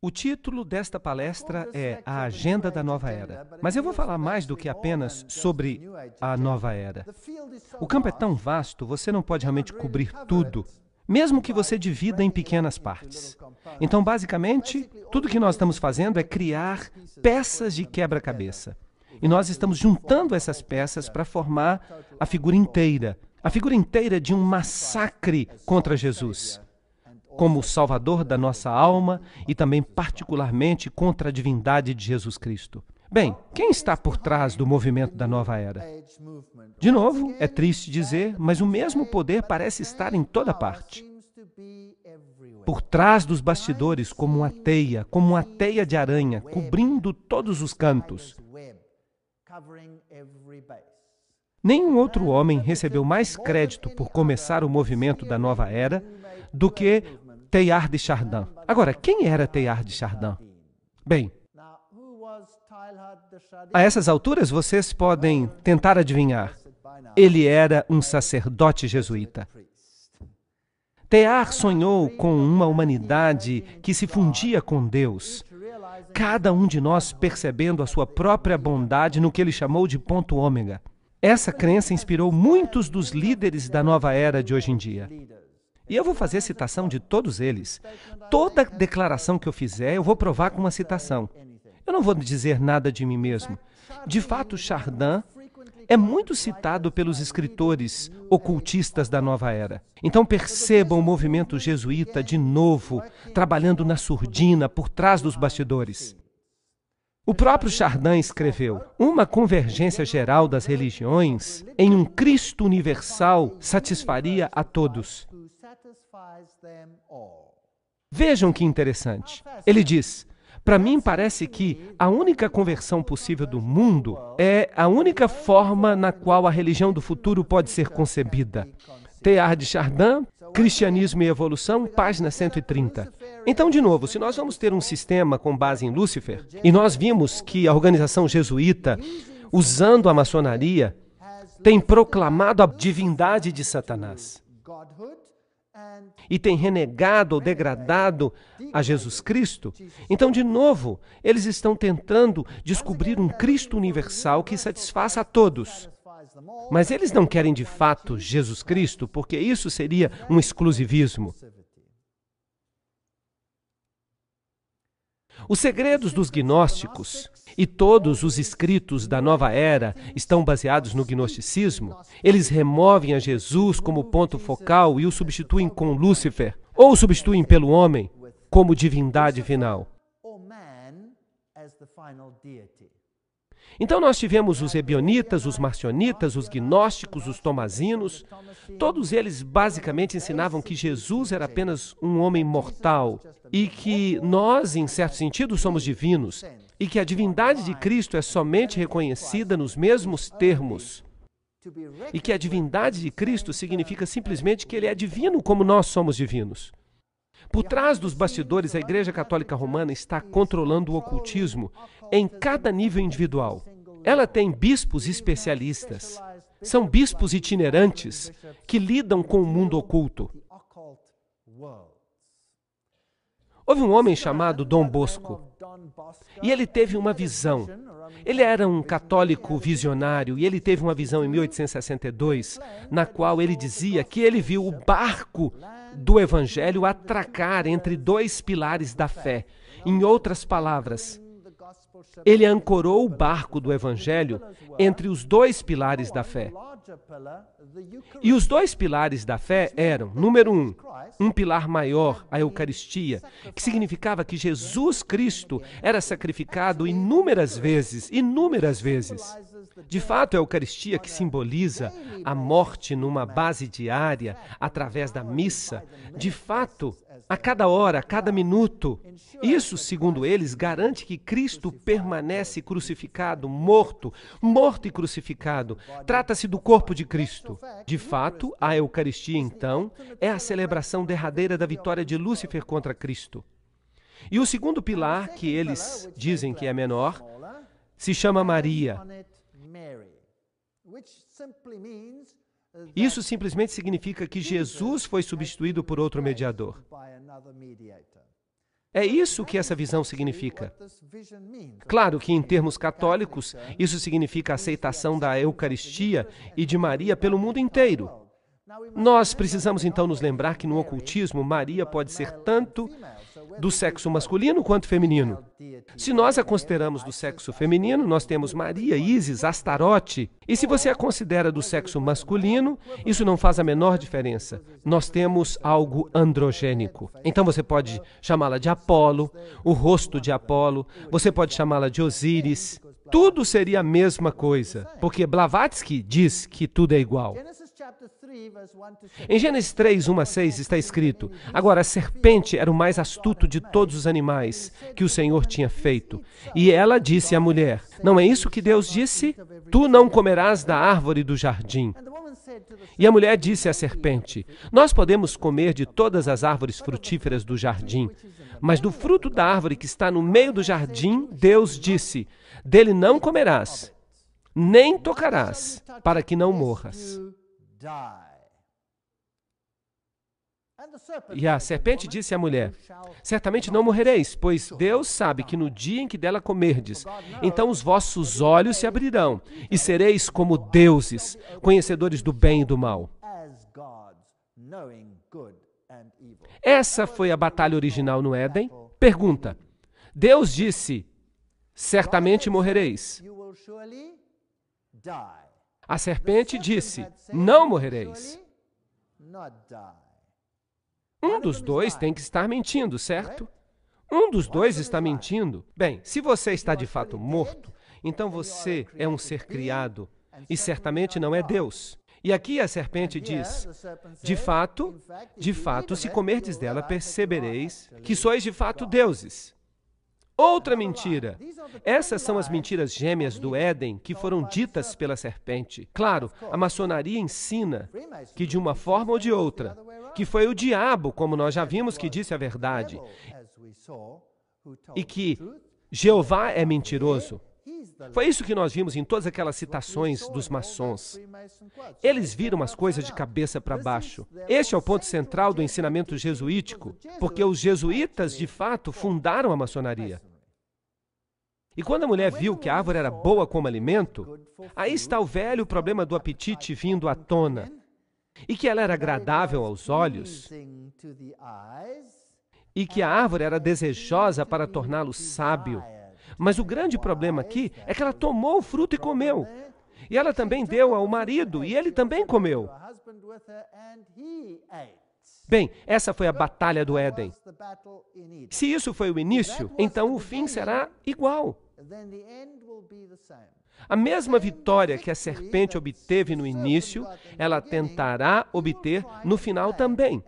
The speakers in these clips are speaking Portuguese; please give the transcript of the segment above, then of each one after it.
O título desta palestra é A Agenda da Nova Era, mas eu vou falar mais do que apenas sobre a Nova Era. O campo é tão vasto, você não pode realmente cobrir tudo, mesmo que você divida em pequenas partes. Então, basicamente, tudo que nós estamos fazendo é criar peças de quebra-cabeça. E nós estamos juntando essas peças para formar a figura inteira de um massacre contra Jesus, como o Salvador da nossa alma e também particularmente contra a divindade de Jesus Cristo. Bem, quem está por trás do movimento da nova era? De novo, é triste dizer, mas o mesmo poder parece estar em toda parte. Por trás dos bastidores, como uma teia de aranha, cobrindo todos os cantos. Nenhum outro homem recebeu mais crédito por começar o movimento da nova era do que Teilhard de Chardin. Agora, quem era Teilhard de Chardin? Bem, a essas alturas vocês podem tentar adivinhar. Ele era um sacerdote jesuíta. Teilhard sonhou com uma humanidade que se fundia com Deus, cada um de nós percebendo a sua própria bondade no que ele chamou de ponto ômega. Essa crença inspirou muitos dos líderes da nova era de hoje em dia. E eu vou fazer citação de todos eles. Toda declaração que eu fizer, eu vou provar com uma citação. Eu não vou dizer nada de mim mesmo. De fato, Chardin é muito citado pelos escritores ocultistas da nova era. Então percebam o movimento jesuíta de novo, trabalhando na surdina, por trás dos bastidores. O próprio Chardin escreveu: uma convergência geral das religiões em um Cristo universal satisfaria a todos. Vejam que interessante. Ele diz: para mim parece que a única conversão possível do mundo é a única forma na qual a religião do futuro pode ser concebida. Teilhard de Chardin, Cristianismo e Evolução, página 130. Então, de novo, se nós vamos ter um sistema com base em Lúcifer, e nós vimos que a organização jesuíta, usando a maçonaria, tem proclamado a divindade de Satanás, e tem renegado ou degradado a Jesus Cristo, então, de novo, eles estão tentando descobrir um Cristo universal que satisfaça a todos. Mas eles não querem de fato Jesus Cristo, porque isso seria um exclusivismo. Os segredos dos gnósticos e todos os escritos da nova era estão baseados no gnosticismo. Eles removem a Jesus como ponto focal e o substituem com Lúcifer, ou o substituem pelo homem como divindade final. Então nós tivemos os ebionitas, os marcionitas, os gnósticos, os tomazinos. Todos eles basicamente ensinavam que Jesus era apenas um homem mortal e que nós, em certo sentido, somos divinos e que a divindade de Cristo é somente reconhecida nos mesmos termos. E que a divindade de Cristo significa simplesmente que ele é divino como nós somos divinos. Por trás dos bastidores, a Igreja Católica Romana está controlando o ocultismo em cada nível individual. Ela tem bispos especialistas. São bispos itinerantes que lidam com o mundo oculto. Houve um homem chamado Dom Bosco, e ele teve uma visão. Ele era um católico visionário, e ele teve uma visão em 1862, na qual ele dizia que ele viu o barco do Evangelho atracar entre dois pilares da fé. Em outras palavras, ele ancorou o barco do Evangelho entre os dois pilares da fé. E os dois pilares da fé eram, número um pilar maior, a Eucaristia, que significava que Jesus Cristo era sacrificado inúmeras vezes. De fato, a Eucaristia, que simboliza a morte numa base diária, através da missa, de fato, a cada hora, a cada minuto. Isso, segundo eles, garante que Cristo permanece crucificado, morto e crucificado. Trata-se do corpo de Cristo. De fato, a Eucaristia, então, é a celebração derradeira da vitória de Lúcifer contra Cristo. E o segundo pilar, que eles dizem que é menor, se chama Maria. Isso simplesmente significa que Jesus foi substituído por outro mediador. É isso que essa visão significa. Claro que, em termos católicos, isso significa a aceitação da Eucaristia e de Maria pelo mundo inteiro. Nós precisamos então nos lembrar que no ocultismo, Maria pode ser tanto do sexo masculino quanto feminino. Se nós a consideramos do sexo feminino, nós temos Maria, Ísis, Astarote. E se você a considera do sexo masculino, isso não faz a menor diferença. Nós temos algo androgênico. Então você pode chamá-la de Apolo, o rosto de Apolo, você pode chamá-la de Osíris. Tudo seria a mesma coisa, porque Blavatsky diz que tudo é igual. Em Gênesis 3, 1 a 6 está escrito: agora a serpente era o mais astuto de todos os animais que o Senhor tinha feito. E ela disse à mulher: não é isso que Deus disse? Tu não comerás da árvore do jardim. E a mulher disse à serpente: nós podemos comer de todas as árvores frutíferas do jardim, mas do fruto da árvore que está no meio do jardim, Deus disse: dele não comerás, nem tocarás, para que não morras. E a serpente disse à mulher: certamente não morrereis, pois Deus sabe que no dia em que dela comerdes, então os vossos olhos se abrirão, e sereis como deuses, conhecedores do bem e do mal. Essa foi a batalha original no Éden. Pergunta: Deus disse: certamente morrereis. A serpente disse: não morrereis. Um dos dois tem que estar mentindo, certo? Um dos dois está mentindo. Bem, se você está de fato morto, então você é um ser criado e certamente não é Deus. E aqui a serpente diz: de fato, se comerdes dela, percebereis que sois de fato deuses. Outra mentira. Essas são as mentiras gêmeas do Éden que foram ditas pela serpente. Claro, a maçonaria ensina que de uma forma ou de outra, que foi o diabo, como nós já vimos, que disse a verdade, e que Jeová é mentiroso. Foi isso que nós vimos em todas aquelas citações dos maçons. Eles viram as coisas de cabeça para baixo. Este é o ponto central do ensinamento jesuítico, porque os jesuítas, de fato, fundaram a maçonaria. E quando a mulher viu que a árvore era boa como alimento, aí está o velho problema do apetite vindo à tona. E que ela era agradável aos olhos, e que a árvore era desejosa para torná-lo sábio. Mas o grande problema aqui é que ela tomou o fruto e comeu. E ela também deu ao marido, e ele também comeu. Bem, essa foi a batalha do Éden. Se isso foi o início, então o fim será igual. A mesma vitória que a serpente obteve no início, ela tentará obter no final também.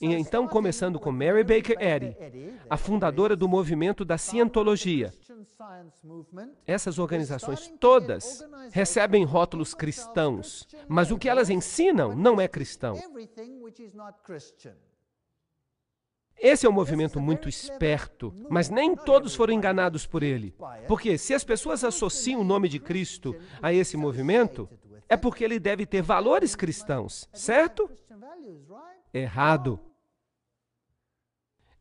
E então, começando com Mary Baker Eddy, a fundadora do movimento da cientologia. Essas organizações todas recebem rótulos cristãos, mas o que elas ensinam não é cristão. Esse é um movimento muito esperto, mas nem todos foram enganados por ele. Porque se as pessoas associam o nome de Cristo a esse movimento, é porque ele deve ter valores cristãos, certo? Errado.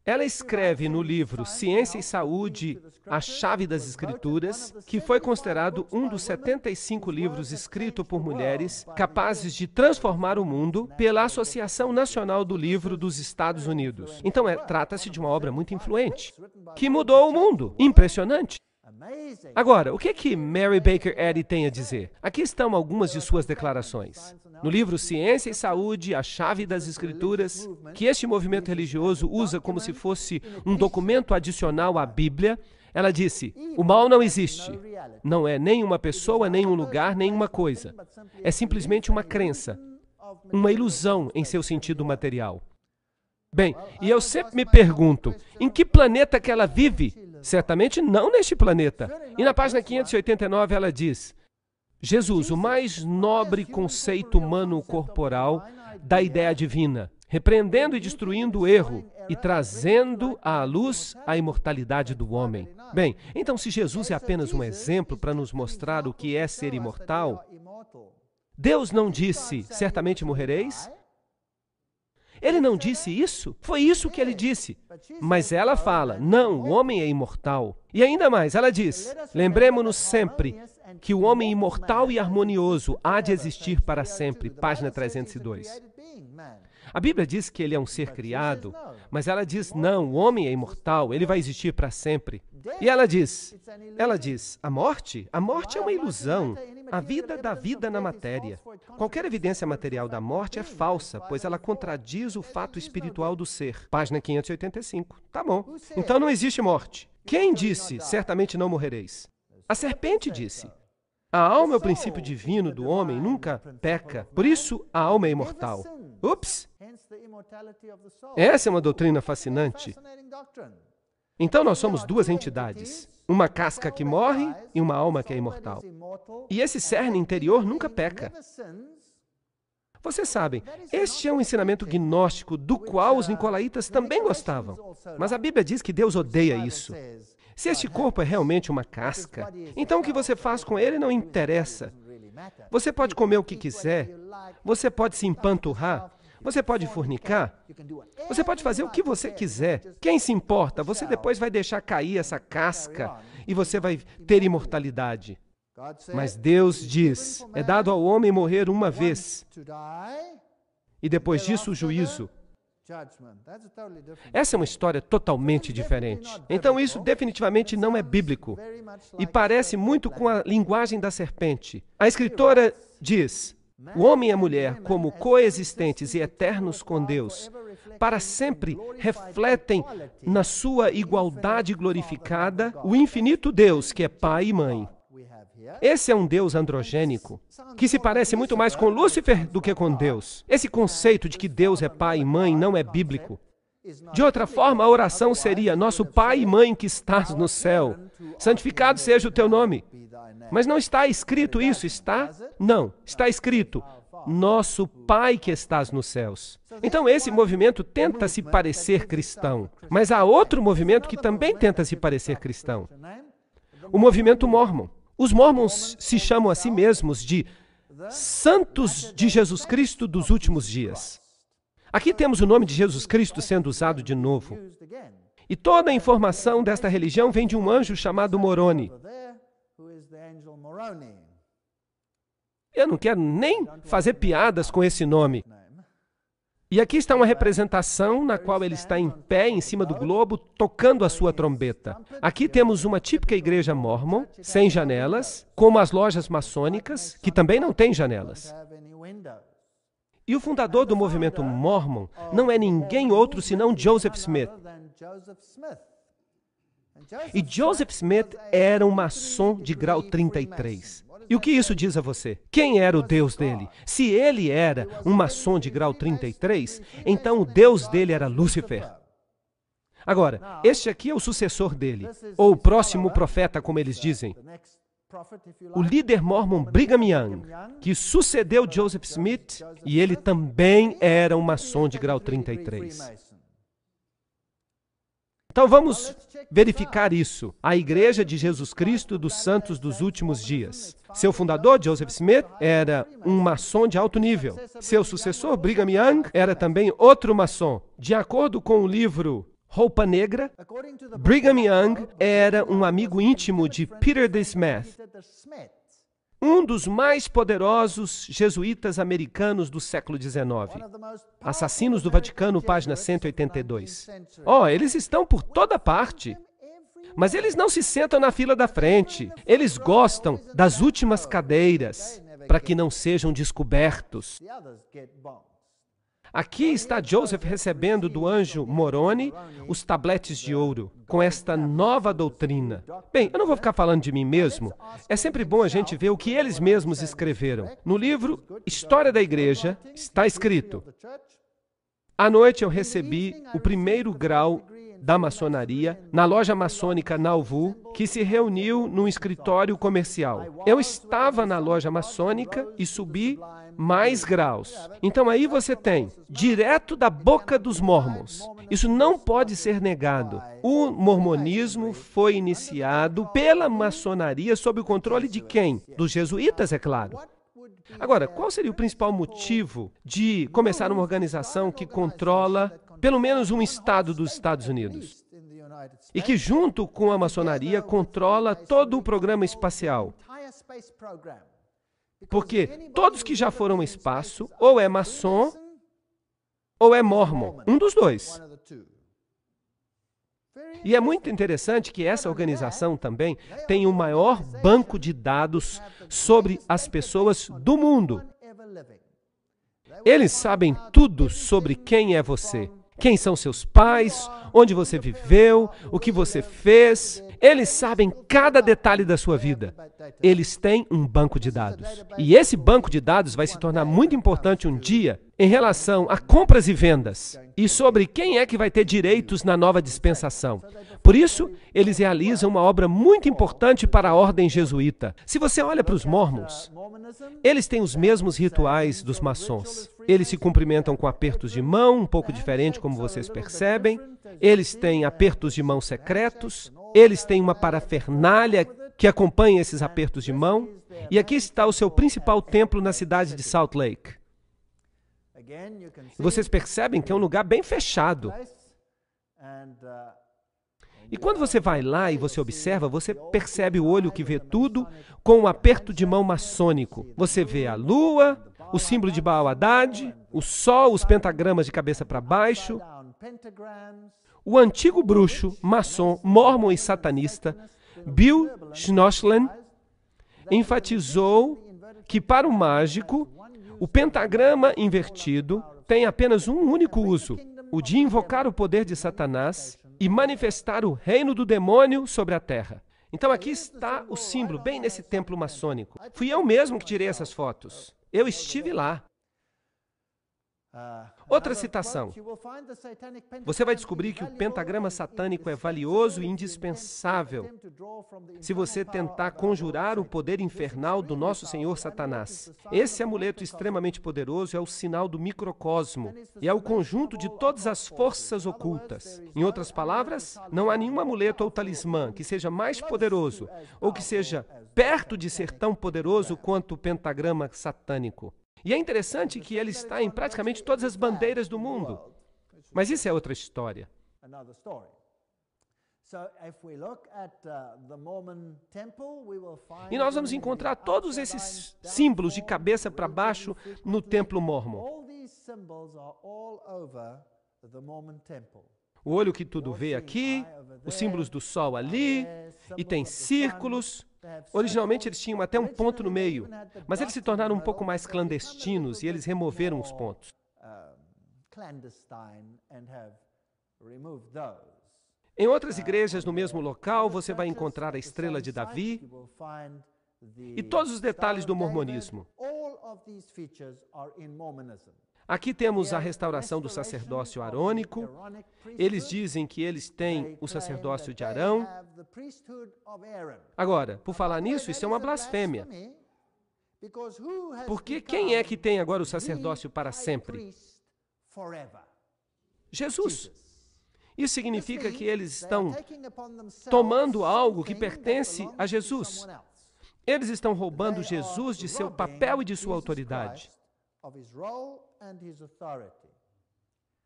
Ela escreve no livro Ciência e Saúde, A Chave das Escrituras, que foi considerado um dos 75 livros escritos por mulheres capazes de transformar o mundo pela Associação Nacional do Livro dos Estados Unidos. Então, trata-se de uma obra muito influente, que mudou o mundo. Impressionante. Agora, o que Mary Baker Eddy tem a dizer? Aqui estão algumas de suas declarações. No livro Ciência e Saúde, A Chave das Escrituras, que este movimento religioso usa como se fosse um documento adicional à Bíblia, ela disse: o mal não existe. Não é nem uma pessoa, nem um lugar, nem uma coisa. É simplesmente uma crença, uma ilusão em seu sentido material. Bem, e eu sempre me pergunto, em que planeta que ela vive? Certamente não neste planeta. E na página 589 ela diz: Jesus, o mais nobre conceito humano corporal da ideia divina, repreendendo e destruindo o erro e trazendo à luz a imortalidade do homem. Bem, então se Jesus é apenas um exemplo para nos mostrar o que é ser imortal, Deus não disse, certamente morrereis? Ele não disse isso? Foi isso que ele disse. Mas ela fala, não, o homem é imortal. E ainda mais, ela diz, lembremos-nos sempre que o homem imortal e harmonioso há de existir para sempre. Página 302. A Bíblia diz que ele é um ser criado, mas ela diz, não, o homem é imortal, ele vai existir para sempre. E ela diz, a morte é uma ilusão. A vida dá vida na matéria. Qualquer evidência material da morte é falsa, pois ela contradiz o fato espiritual do ser. Página 585. Tá bom. Então não existe morte. Quem disse, certamente não morrereis? A serpente disse. A alma é o princípio divino do homem, nunca peca. Por isso, a alma é imortal. Ups! Essa é uma doutrina fascinante. Então nós somos duas entidades. Uma casca que morre e uma alma que é imortal. E esse cerne interior nunca peca. Vocês sabem, este é um ensinamento gnóstico do qual os nicolaítas também gostavam. Mas a Bíblia diz que Deus odeia isso. Se este corpo é realmente uma casca, então o que você faz com ele não interessa. Você pode comer o que quiser, você pode se empanturrar, você pode fornicar, você pode fazer o que você quiser. Quem se importa? Você depois vai deixar cair essa casca e você vai ter imortalidade. Mas Deus diz, é dado ao homem morrer uma vez e depois disso o juízo. Essa é uma história totalmente diferente. Então isso definitivamente não é bíblico e parece muito com a linguagem da serpente. A escritora diz, o homem e a mulher, como coexistentes e eternos com Deus, para sempre refletem na sua igualdade glorificada o infinito Deus, que é Pai e Mãe. Esse é um Deus androgênico, que se parece muito mais com Lúcifer do que com Deus. Esse conceito de que Deus é pai e mãe não é bíblico. De outra forma, a oração seria, nosso Pai e Mãe que estás no céu, santificado seja o teu nome. Mas não está escrito isso, está? Não, está escrito, nosso Pai que estás nos céus. Então esse movimento tenta se parecer cristão, mas há outro movimento que também tenta se parecer cristão. O movimento mórmon. Os mórmons se chamam a si mesmos de Santos de Jesus Cristo dos últimos dias. Aqui temos o nome de Jesus Cristo sendo usado de novo. E toda a informação desta religião vem de um anjo chamado Moroni. Eu não quero nem fazer piadas com esse nome. E aqui está uma representação na qual ele está em pé em cima do globo, tocando a sua trombeta. Aqui temos uma típica igreja mórmon, sem janelas, como as lojas maçônicas, que também não têm janelas. E o fundador do movimento mórmon não é ninguém outro senão Joseph Smith. E Joseph Smith era um maçom de grau 33. E o que isso diz a você? Quem era o Deus dele? Se ele era um maçom de grau 33, então o Deus dele era Lúcifer. Agora, este aqui é o sucessor dele, ou o próximo profeta, como eles dizem. O líder mórmon Brigham Young, que sucedeu Joseph Smith, e ele também era um maçom de grau 33. Então vamos verificar isso. A Igreja de Jesus Cristo dos Santos dos Últimos Dias. Seu fundador, Joseph Smith, era um maçom de alto nível. Seu sucessor, Brigham Young, era também outro maçom. De acordo com o livro Roupa Negra, Brigham Young era um amigo íntimo de Peter de Smet, um dos mais poderosos jesuítas americanos do século XIX. Assassinos do Vaticano, página 182. Eles estão por toda parte. Mas eles não se sentam na fila da frente. Eles gostam das últimas cadeiras, para que não sejam descobertos. Aqui está Joseph recebendo do anjo Moroni os tabletes de ouro, com esta nova doutrina. Bem, eu não vou ficar falando de mim mesmo. É sempre bom a gente ver o que eles mesmos escreveram. No livro História da Igreja, está escrito: à noite eu recebi o primeiro grau da maçonaria na loja maçônica Nauvoo, que se reuniu num escritório comercial. Eu estava na loja maçônica e subi mais graus. Então aí você tem, direto da boca dos mormons. Isso não pode ser negado. O mormonismo foi iniciado pela maçonaria sob o controle de quem? Dos jesuítas, é claro. Agora, qual seria o principal motivo de começar uma organização que controla pelo menos um estado dos Estados Unidos? E que, junto com a maçonaria, controla todo o programa espacial? Porque todos que já foram ao espaço, ou é maçom, ou é mórmon. Um dos dois. E é muito interessante que essa organização também tem o maior banco de dados sobre as pessoas do mundo. Eles sabem tudo sobre quem é você. Quem são seus pais, onde você viveu, o que você fez. Eles sabem cada detalhe da sua vida. Eles têm um banco de dados. E esse banco de dados vai se tornar muito importante um dia em relação a compras e vendas e sobre quem é que vai ter direitos na nova dispensação. Por isso, eles realizam uma obra muito importante para a ordem jesuíta. Se você olha para os mórmons, eles têm os mesmos rituais dos maçons. Eles se cumprimentam com apertos de mão, um pouco diferente, como vocês percebem. Eles têm apertos de mão secretos. Eles têm uma parafernália que acompanha esses apertos de mão. E aqui está o seu principal templo na cidade de Salt Lake. Vocês percebem que é um lugar bem fechado. E quando você vai lá e você observa, você percebe o olho que vê tudo com um aperto de mão maçônico. Você vê a lua, o símbolo de Baal Haddad, o sol, os pentagramas de cabeça para baixo. O antigo bruxo, maçom, mórmon e satanista, Bill Schnoschlen, enfatizou que para o mágico, o pentagrama invertido tem apenas um único uso, o de invocar o poder de Satanás e manifestar o reino do demônio sobre a terra. Então aqui está o símbolo, bem nesse templo maçônico. Fui eu mesmo que tirei essas fotos. Eu estive lá. Outra citação. Você vai descobrir que o pentagrama satânico é valioso e indispensável se você tentar conjurar o poder infernal do nosso Senhor Satanás. Esse amuleto extremamente poderoso é o sinal do microcosmo e é o conjunto de todas as forças ocultas. Em outras palavras, não há nenhum amuleto ou talismã que seja mais poderoso ou que seja perto de ser tão poderoso quanto o pentagrama satânico. E é interessante que ele está em praticamente todas as bandeiras do mundo. Mas isso é outra história. E nós vamos encontrar todos esses símbolos de cabeça para baixo no templo mórmon. O olho que tudo vê aqui, os símbolos do sol ali, e tem círculos. Originalmente eles tinham até um ponto no meio, mas eles se tornaram um pouco mais clandestinos e eles removeram os pontos. Em outras igrejas no mesmo local, você vai encontrar a estrela de Davi e todos os detalhes do mormonismo. Aqui temos a restauração do sacerdócio arônico. Eles dizem que eles têm o sacerdócio de Arão. Agora, por falar nisso, isso é uma blasfêmia. Porque quem é que tem agora o sacerdócio para sempre? Jesus. Isso significa que eles estão tomando algo que pertence a Jesus. Eles estão roubando Jesus de seu papel e de sua autoridade.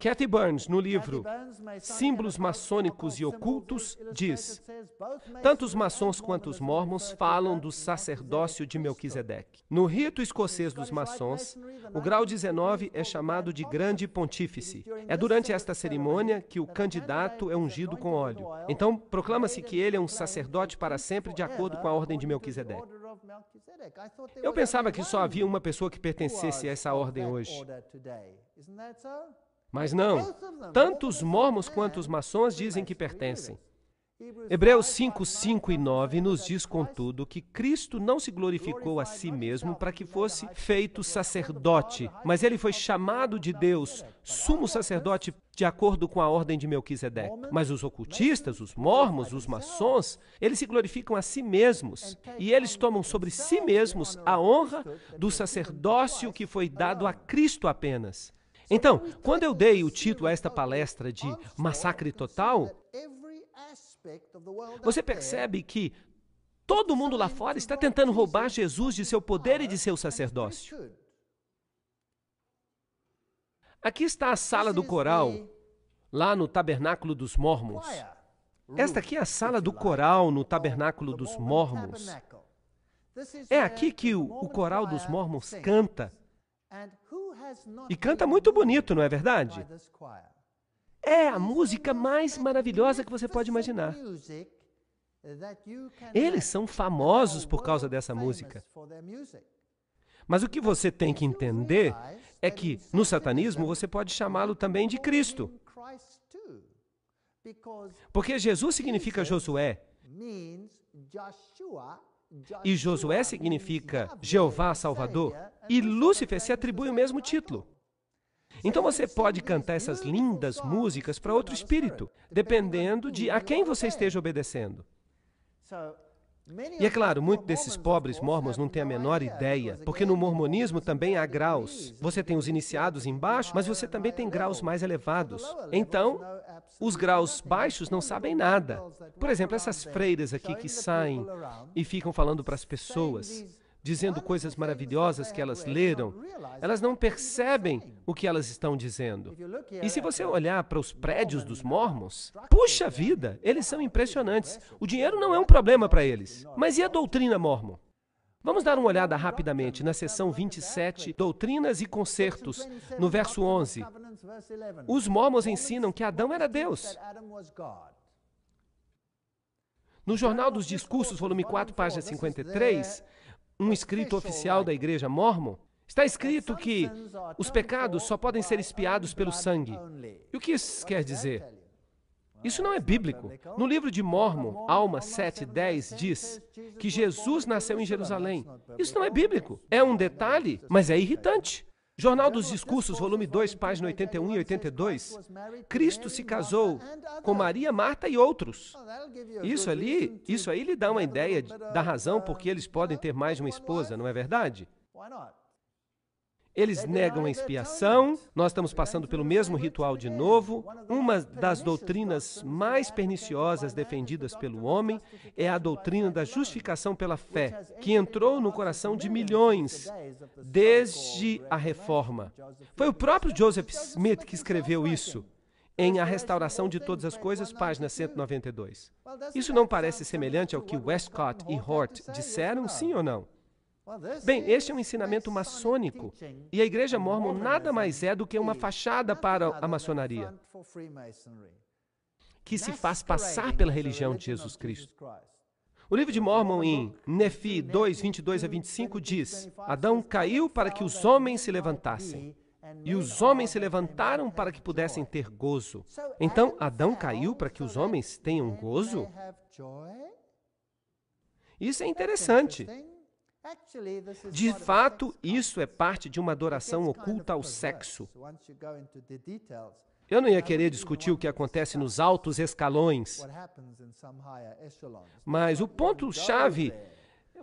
Kathy Burns, no livro Símbolos Maçônicos e Ocultos, diz: tanto os maçons quanto os mórmons falam do sacerdócio de Melquisedeque. No rito escocês dos maçons, o grau 19 é chamado de grande pontífice. É durante esta cerimônia que o candidato é ungido com óleo. Então, proclama-se que ele é um sacerdote para sempre de acordo com a ordem de Melquisedeque. Eu pensava que só havia uma pessoa que pertencesse a essa ordem hoje. Mas não, tanto os mórmons quanto os maçons dizem que pertencem. Hebreus 5, 5 e 9 nos diz, contudo, que Cristo não se glorificou a si mesmo para que fosse feito sacerdote, mas ele foi chamado de Deus, sumo sacerdote, de acordo com a ordem de Melquisedeque. Mas os ocultistas, os mórmons, os maçons, eles se glorificam a si mesmos e eles tomam sobre si mesmos a honra do sacerdócio que foi dado a Cristo apenas. Então, quando eu dei o título a esta palestra de Massacre Total, você percebe que Todo mundo lá fora está tentando roubar Jesus de seu poder e de seu sacerdócio. Aqui está a sala do coral, lá no Tabernáculo dos Mórmons. Esta aqui é a sala do coral no Tabernáculo dos Mórmons. É aqui que o coral dos Mórmons canta. E canta muito bonito, não é verdade? É a música mais maravilhosa que você pode imaginar. Eles são famosos por causa dessa música. Mas o que você tem que entender é que no satanismo você pode chamá-lo também de Cristo. Porque Jesus significa Josué. E Josué significa Jeová Salvador. E Lúcifer se atribui o mesmo título. Então você pode cantar essas lindas músicas para outro espírito, dependendo de a quem você esteja obedecendo. E é claro, muitos desses pobres mormons não têm a menor ideia, porque no mormonismo também há graus. Você tem os iniciados embaixo, mas você também tem graus mais elevados. Então, os graus baixos não sabem nada. Por exemplo, essas freiras aqui que saem e ficam falando para as pessoas, dizendo coisas maravilhosas que elas leram, elas não percebem o que elas estão dizendo. E se você olhar para os prédios dos mormons, puxa vida, eles são impressionantes. O dinheiro não é um problema para eles. Mas e a doutrina mormon? Vamos dar uma olhada rapidamente na seção 27, Doutrinas e Concertos, no verso 11. Os mormons ensinam que Adão era Deus. No Jornal dos Discursos, volume 4, página 53, um escrito oficial da Igreja Mormon, está escrito que os pecados só podem ser expiados pelo sangue. E o que isso quer dizer? Isso não é bíblico. No livro de Mormon, Alma 7:10, diz que Jesus nasceu em Jerusalém. Isso não é bíblico. É um detalhe, mas é irritante. Jornal dos Discursos, volume 2, página 81 e 82. Cristo se casou com Maria, Marta e outros. Isso aí lhe dá uma ideia da razão por que eles podem ter mais de uma esposa, não é verdade? Eles negam a expiação, nós estamos passando pelo mesmo ritual de novo. Uma das doutrinas mais perniciosas defendidas pelo homem é a doutrina da justificação pela fé, que entrou no coração de milhões desde a Reforma. Foi o próprio Joseph Smith que escreveu isso, em A Restauração de Todas as Coisas, página 192. Isso não parece semelhante ao que Westcott e Hort disseram, sim ou não? Bem, este é um ensinamento maçônico, e a Igreja Mormon nada mais é do que uma fachada para a maçonaria, que se faz passar pela religião de Jesus Cristo. O livro de Mormon, em Nefi 2, 22 a 25, diz: Adão caiu para que os homens se levantassem, e os homens se levantaram para que pudessem ter gozo. Então, Adão caiu para que os homens tenham gozo? Isso é interessante. De fato, isso é parte de uma adoração oculta ao sexo. Eu não ia querer discutir o que acontece nos altos escalões, mas o ponto-chave,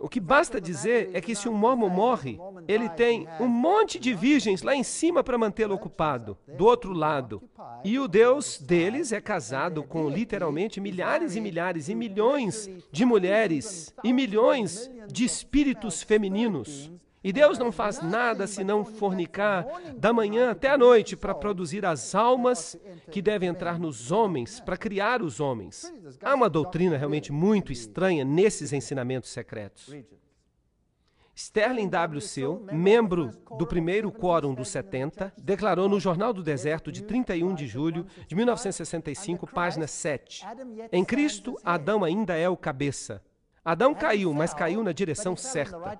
o que basta dizer é que se um mormon morre, ele tem um monte de virgens lá em cima para mantê-lo ocupado, do outro lado. E o Deus deles é casado com literalmente milhares e milhares e milhões de mulheres e milhões de espíritos femininos. E Deus não faz nada senão fornicar da manhã até a noite para produzir as almas que devem entrar nos homens, para criar os homens. Há uma doutrina realmente muito estranha nesses ensinamentos secretos. Sterling W. Seal, membro do primeiro quórum dos 70, declarou no Jornal do Deserto de 31 de julho de 1965, página 7. Em Cristo, Adão ainda é o cabeça. Adão caiu, mas caiu na direção certa.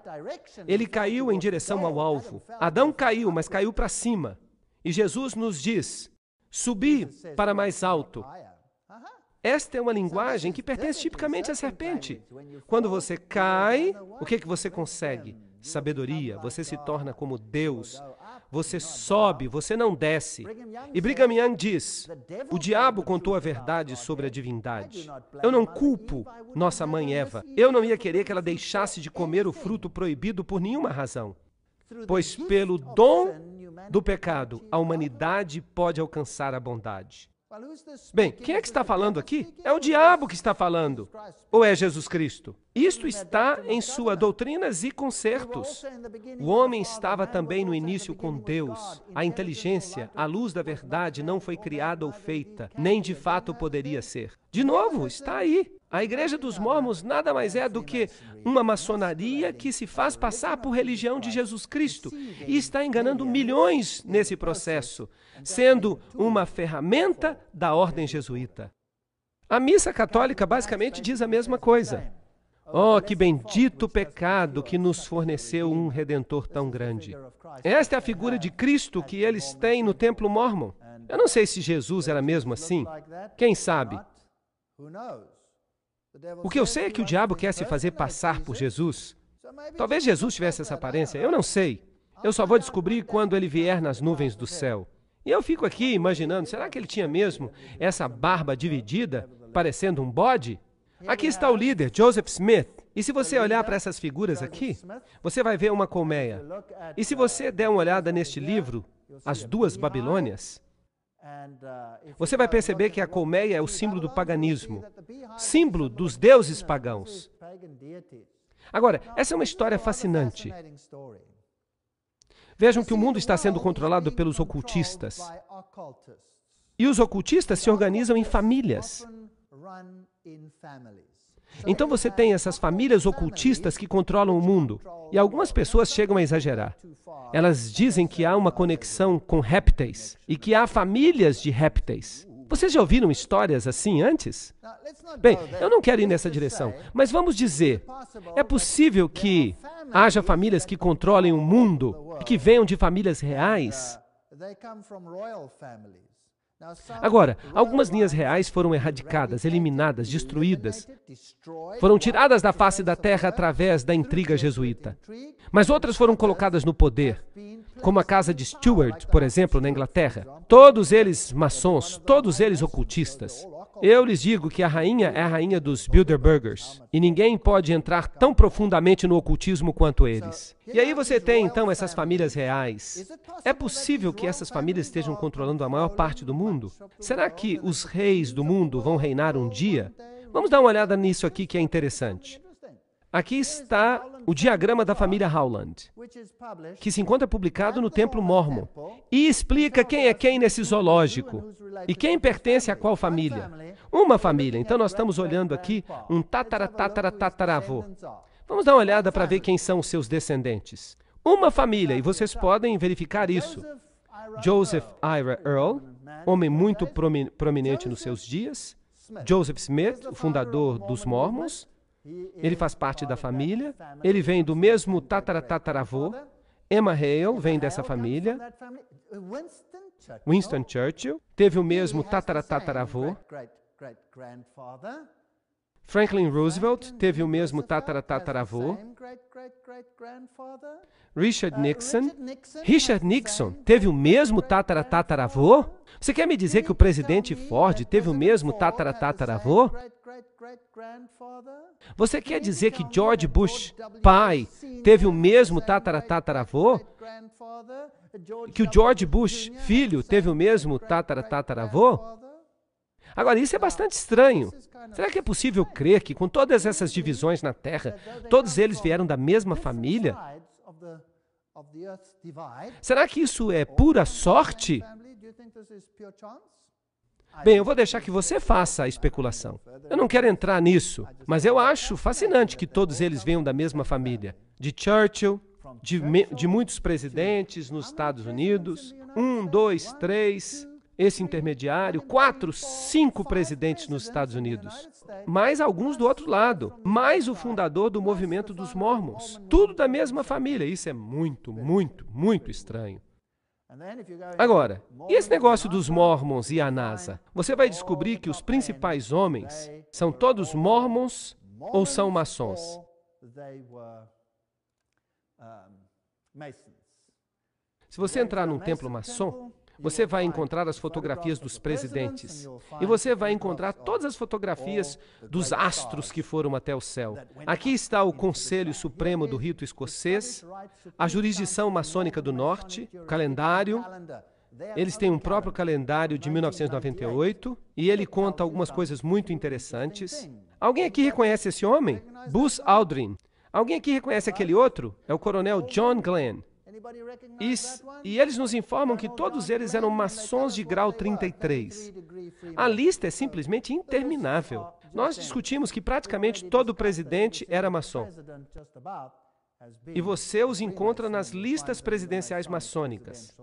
Ele caiu em direção ao alvo. Adão caiu, mas caiu para cima. E Jesus nos diz: subi para mais alto. Esta é uma linguagem que pertence tipicamente à serpente. Quando você cai, o que você consegue? Sabedoria. Você se torna como Deus. Você sobe, você não desce. E Brigham Young diz: o diabo contou a verdade sobre a divindade. Eu não culpo nossa mãe Eva. Eu não ia querer que ela deixasse de comer o fruto proibido por nenhuma razão. Pois pelo dom do pecado, a humanidade pode alcançar a bondade. Bem, quem é que está falando aqui? É o diabo que está falando. Ou é Jesus Cristo? Isto está em sua Doutrinas e Concertos. O homem estava também no início com Deus. A inteligência, a luz da verdade, não foi criada ou feita, nem de fato poderia ser. De novo, está aí. A Igreja dos Mórmons nada mais é do que uma maçonaria que se faz passar por religião de Jesus Cristo e está enganando milhões nesse processo, sendo uma ferramenta da ordem jesuíta. A missa católica basicamente diz a mesma coisa. Oh, que bendito pecado que nos forneceu um Redentor tão grande. Esta é a figura de Cristo que eles têm no Templo Mórmon. Eu não sei se Jesus era mesmo assim. Quem sabe? O que eu sei é que o diabo quer se fazer passar por Jesus. Talvez Jesus tivesse essa aparência, eu não sei. Eu só vou descobrir quando ele vier nas nuvens do céu. E eu fico aqui imaginando, será que ele tinha mesmo essa barba dividida, parecendo um bode? Aqui está o líder, Joseph Smith. E se você olhar para essas figuras aqui, você vai ver uma colmeia. E se você der uma olhada neste livro, As Duas Babilônias, você vai perceber que a colmeia é o símbolo do paganismo, símbolo dos deuses pagãos. Agora, essa é uma história fascinante. Vejam que o mundo está sendo controlado pelos ocultistas. E os ocultistas se organizam em famílias. Então você tem essas famílias ocultistas que controlam o mundo. E algumas pessoas chegam a exagerar. Elas dizem que há uma conexão com répteis e que há famílias de répteis. Vocês já ouviram histórias assim antes? Bem, eu não quero ir nessa direção, mas vamos dizer, é possível que haja famílias que controlem o mundo e que venham de famílias reais? Agora, algumas linhas reais foram erradicadas, eliminadas, destruídas. Foram tiradas da face da terra através da intriga jesuíta. Mas outras foram colocadas no poder, como a casa de Stuart, por exemplo, na Inglaterra. Todos eles maçons, todos eles ocultistas. Eu lhes digo que a rainha é a rainha dos Bilderbergers, e ninguém pode entrar tão profundamente no ocultismo quanto eles. E aí você tem, então, essas famílias reais. É possível que essas famílias estejam controlando a maior parte do mundo? Será que os reis do mundo vão reinar um dia? Vamos dar uma olhada nisso aqui que é interessante. Aqui está o diagrama da família Howland, que se encontra publicado no Templo Mórmon, e explica quem é quem nesse zoológico, e quem pertence a qual família. Uma família, então nós estamos olhando aqui um tataravô. Vamos dar uma olhada para ver quem são os seus descendentes. Uma família, e vocês podem verificar isso. Joseph Ira Earl, homem muito prominente nos seus dias. Joseph Smith, o fundador dos Mormons. Ele faz parte da família. Ele vem do mesmo tataravô. Emma Hale vem dessa família. Winston Churchill teve o mesmo tataravô. Franklin Roosevelt teve o mesmo tataravô. Richard Nixon teve o mesmo tataravô? Você quer me dizer que o presidente Ford teve o mesmo tataravô? Você quer dizer que George Bush, pai, teve o mesmo tataravô? Que o George Bush, filho, teve o mesmo tataravô? Agora, isso é bastante estranho. Será que é possível crer que, com todas essas divisões na Terra, todos eles vieram da mesma família? Será que isso é pura sorte? Bem, eu vou deixar que você faça a especulação. Eu não quero entrar nisso, mas eu acho fascinante que todos eles venham da mesma família. De Churchill, de muitos presidentes nos Estados Unidos, 1, 2, 3, esse intermediário, 4, 5 presidentes nos Estados Unidos, mais alguns do outro lado, mais o fundador do movimento dos Mormons, tudo da mesma família. Isso é muito, muito, muito estranho. Agora, e esse negócio dos Mormons e a NASA? Você vai descobrir que os principais homens são todos Mormons ou são maçons? Se você entrar num templo maçom, você vai encontrar as fotografias dos presidentes. E você vai encontrar todas as fotografias dos astros que foram até o céu. Aqui está o Conselho Supremo do Rito Escocês, a Jurisdição Maçônica do Norte, o calendário. Eles têm um próprio calendário de 1998 e ele conta algumas coisas muito interessantes. Alguém aqui reconhece esse homem? Buzz Aldrin. Alguém aqui reconhece aquele outro? É o coronel John Glenn. E eles nos informam que todos eles eram maçons de grau 33. A lista é simplesmente interminável. Nós discutimos que praticamente todo presidente era maçom. E você os encontra nas listas presidenciais maçônicas.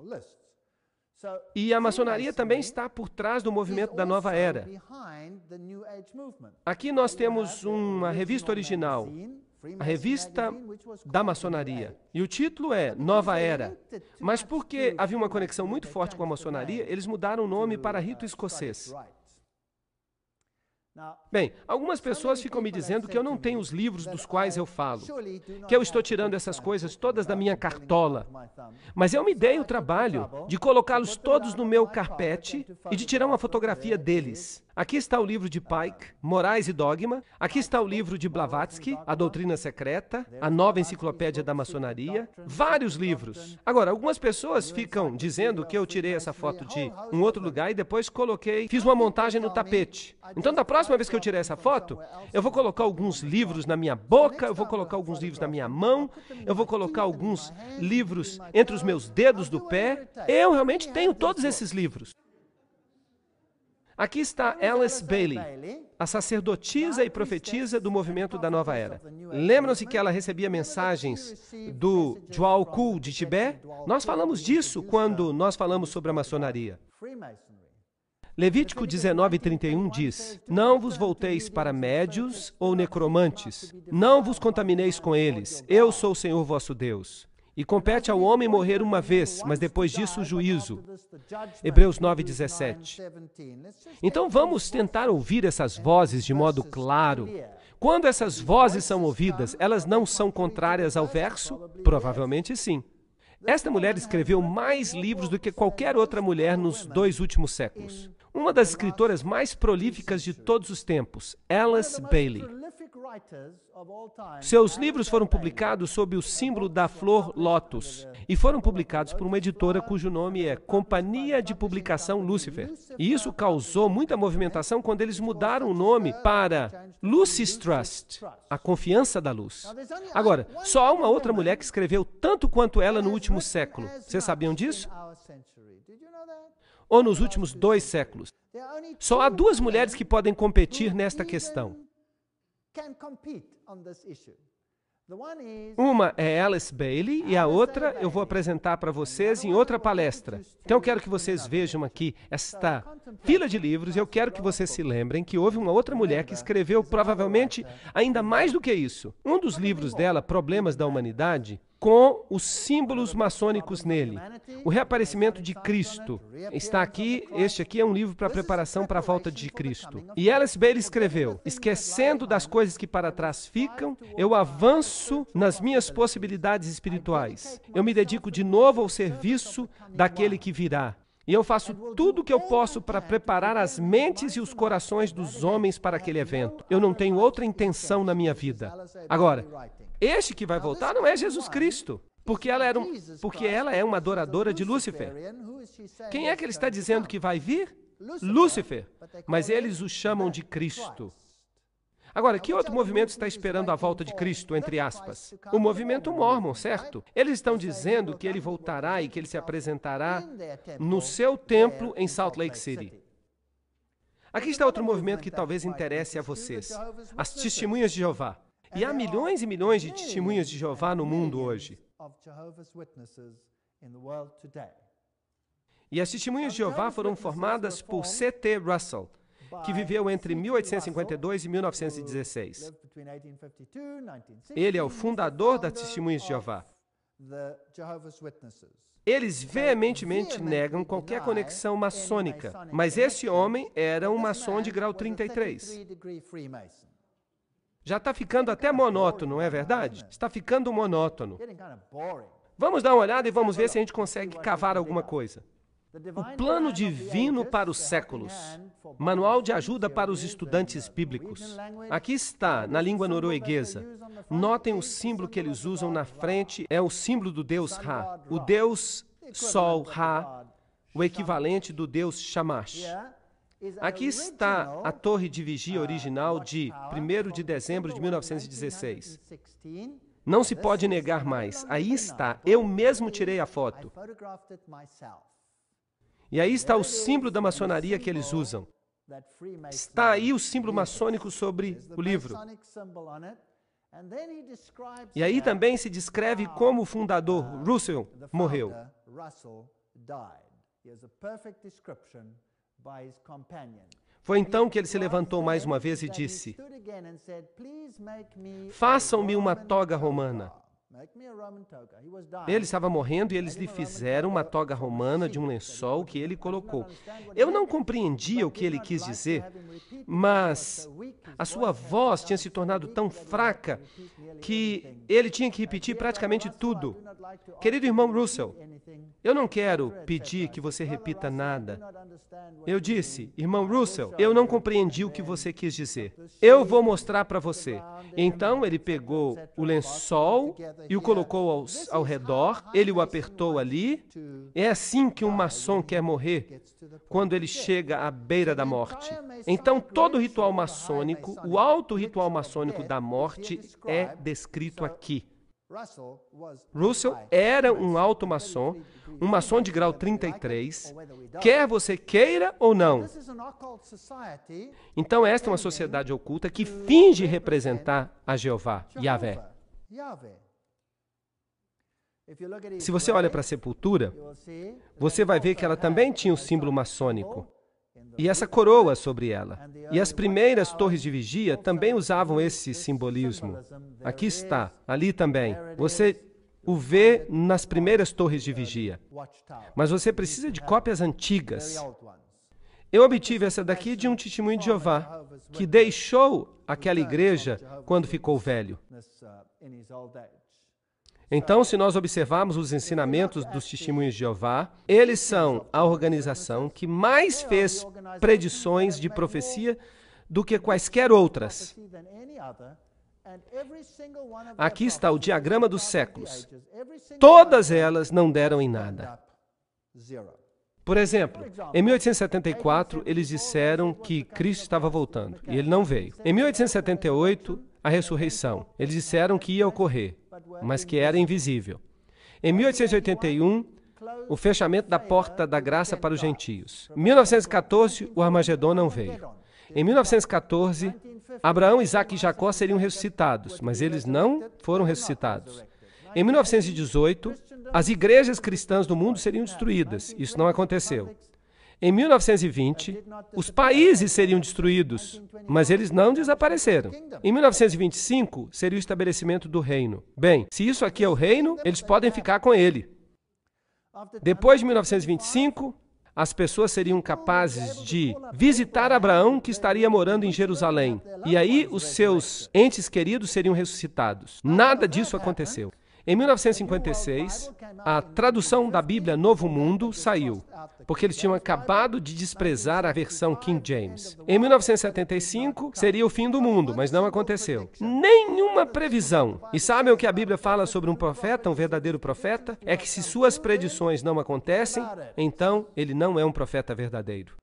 E a maçonaria também está por trás do movimento da Nova Era. Aqui nós temos uma revista original, a revista da maçonaria. E o título é Nova Era. Mas porque havia uma conexão muito forte com a maçonaria, eles mudaram o nome para Rito Escocês. Bem, algumas pessoas ficam me dizendo que eu não tenho os livros dos quais eu falo, que eu estou tirando essas coisas todas da minha cartola. Mas eu me dei o trabalho de colocá-los todos no meu carpete e de tirar uma fotografia deles. Aqui está o livro de Pike, Morais e Dogma. Aqui está o livro de Blavatsky, A Doutrina Secreta, a Nova Enciclopédia da Maçonaria. Vários livros. Agora, algumas pessoas ficam dizendo que eu tirei essa foto de um outro lugar e depois fiz uma montagem no tapete. Então, da próxima vez que eu tirar essa foto, eu vou colocar alguns livros na minha boca, eu vou colocar alguns livros na minha mão, eu vou colocar alguns livros entre os meus dedos do pé. Eu realmente tenho todos esses livros. Aqui está Alice Bailey, a sacerdotisa e profetisa do movimento da Nova Era. Lembram-se que ela recebia mensagens do Djwhal Khul de Tibete? Nós falamos disso quando nós falamos sobre a maçonaria. Levítico 19:31 diz: Não vos volteis para médios ou necromantes, não vos contamineis com eles, eu sou o Senhor vosso Deus. E compete ao homem morrer uma vez, mas depois disso o juízo. Hebreus 9:17. Então vamos tentar ouvir essas vozes de modo claro. Quando essas vozes são ouvidas, elas não são contrárias ao verso? Provavelmente sim. Esta mulher escreveu mais livros do que qualquer outra mulher nos 2 últimos séculos. Uma das escritoras mais prolíficas de todos os tempos, Alice Bailey. Seus livros foram publicados sob o símbolo da flor lótus e foram publicados por uma editora cujo nome é Companhia de Publicação Lucifer. E isso causou muita movimentação quando eles mudaram o nome para Lucis Trust, a confiança da luz. Agora, só há uma outra mulher que escreveu tanto quanto ela no último século. Vocês sabiam disso? Ou nos últimos 2 séculos. Só há 2 mulheres que podem competir nesta questão. Uma é Alice Bailey e a outra eu vou apresentar para vocês em outra palestra. Então eu quero que vocês vejam aqui esta fila de livros e eu quero que vocês se lembrem que houve uma outra mulher que escreveu provavelmente ainda mais do que isso. Um dos livros dela, Problemas da Humanidade, com os símbolos maçônicos nele. O reaparecimento de Cristo. Está aqui, este aqui é um livro para preparação para a volta de Cristo. E Alice Bailey escreveu: esquecendo das coisas que para trás ficam, eu avanço nas minhas possibilidades espirituais. Eu me dedico de novo ao serviço daquele que virá. E eu faço tudo o que eu posso para preparar as mentes e os corações dos homens para aquele evento. Eu não tenho outra intenção na minha vida. Agora, este que vai voltar não é Jesus Cristo, porque ela é uma adoradora de Lúcifer. Quem é que ele está dizendo que vai vir? Lúcifer. Mas eles o chamam de Cristo. Agora, que outro movimento está esperando a volta de Cristo, entre aspas? O movimento mórmon, certo? Eles estão dizendo que ele voltará e que ele se apresentará no seu templo em Salt Lake City. Aqui está outro movimento que talvez interesse a vocês: as Testemunhas de Jeová. E há milhões e milhões de testemunhas de Jeová no mundo hoje. E as Testemunhas de Jeová foram formadas por C.T. Russell, que viveu entre 1852 e 1916. Ele é o fundador das Testemunhas de Jeová. Eles veementemente negam qualquer conexão maçônica, mas esse homem era um maçom de grau 33. Já está ficando até monótono, não é verdade? Está ficando monótono. Vamos dar uma olhada e vamos ver se a gente consegue cavar alguma coisa. O Plano Divino para os Séculos. Manual de ajuda para os estudantes bíblicos. Aqui está, na língua norueguesa. Notem o símbolo que eles usam na frente. É o símbolo do deus Ra. O deus Sol, Ra, o equivalente do deus Shamash. Aqui está a torre de vigia original de 1º de dezembro de 1916. Não se pode negar mais. Aí está. Eu mesmo tirei a foto. E aí está o símbolo da maçonaria que eles usam. Está aí o símbolo maçônico sobre o livro. E aí também se descreve como o fundador, Russell, morreu. Foi então que ele se levantou mais uma vez e disse: façam-me uma toga romana. Ele estava morrendo e eles lhe fizeram uma toga romana de um lençol que ele colocou. Eu não compreendia o que ele quis dizer, mas a sua voz tinha se tornado tão fraca que ele tinha que repetir praticamente tudo. Querido irmão Russell, eu não quero pedir que você repita nada. Eu disse: irmão Russell, eu não compreendi o que você quis dizer. Eu vou mostrar para você. Então ele pegou o lençol e o colocou ao redor, ele o apertou ali. É assim que um maçom quer morrer, quando ele chega à beira da morte. Então todo ritual maçônico, o alto ritual maçônico da morte é descrito aqui. Russell era um alto maçom, um maçom de grau 33, quer você queira ou não. Então esta é uma sociedade oculta que finge representar a Jeová, Yahvé. Se você olha para a sepultura, você vai ver que ela também tinha um símbolo maçônico. E essa coroa sobre ela. E as primeiras torres de vigia também usavam esse simbolismo. Aqui está, ali também. Você o vê nas primeiras torres de vigia. Mas você precisa de cópias antigas. Eu obtive essa daqui de um testemunho de Jeová, que deixou aquela igreja quando ficou velho. Então, se nós observarmos os ensinamentos dos testemunhos de Jeová, eles são a organização que mais fez predições de profecia do que quaisquer outras. Aqui está o diagrama dos séculos. Todas elas não deram em nada. Por exemplo, em 1874, eles disseram que Cristo estava voltando, e ele não veio. Em 1878, a ressurreição. Eles disseram que ia ocorrer, mas que era invisível. Em 1881, o fechamento da porta da graça para os gentios. Em 1914, o Armagedon não veio. Em 1914, Abraão, Isaque e Jacó seriam ressuscitados, mas eles não foram ressuscitados. Em 1918, as igrejas cristãs do mundo seriam destruídas. Isso não aconteceu. Em 1920, os países seriam destruídos, mas eles não desapareceram. Em 1925, seria o estabelecimento do reino. Bem, se isso aqui é o reino, eles podem ficar com ele. Depois de 1925, as pessoas seriam capazes de visitar Abraão, que estaria morando em Jerusalém. E aí, os seus entes queridos seriam ressuscitados. Nada disso aconteceu. Em 1956, a tradução da Bíblia Novo Mundo saiu, porque eles tinham acabado de desprezar a versão King James. Em 1975, seria o fim do mundo, mas não aconteceu. Nenhuma previsão. E sabem o que a Bíblia fala sobre um profeta, um verdadeiro profeta? É que se suas predições não acontecem, então ele não é um profeta verdadeiro.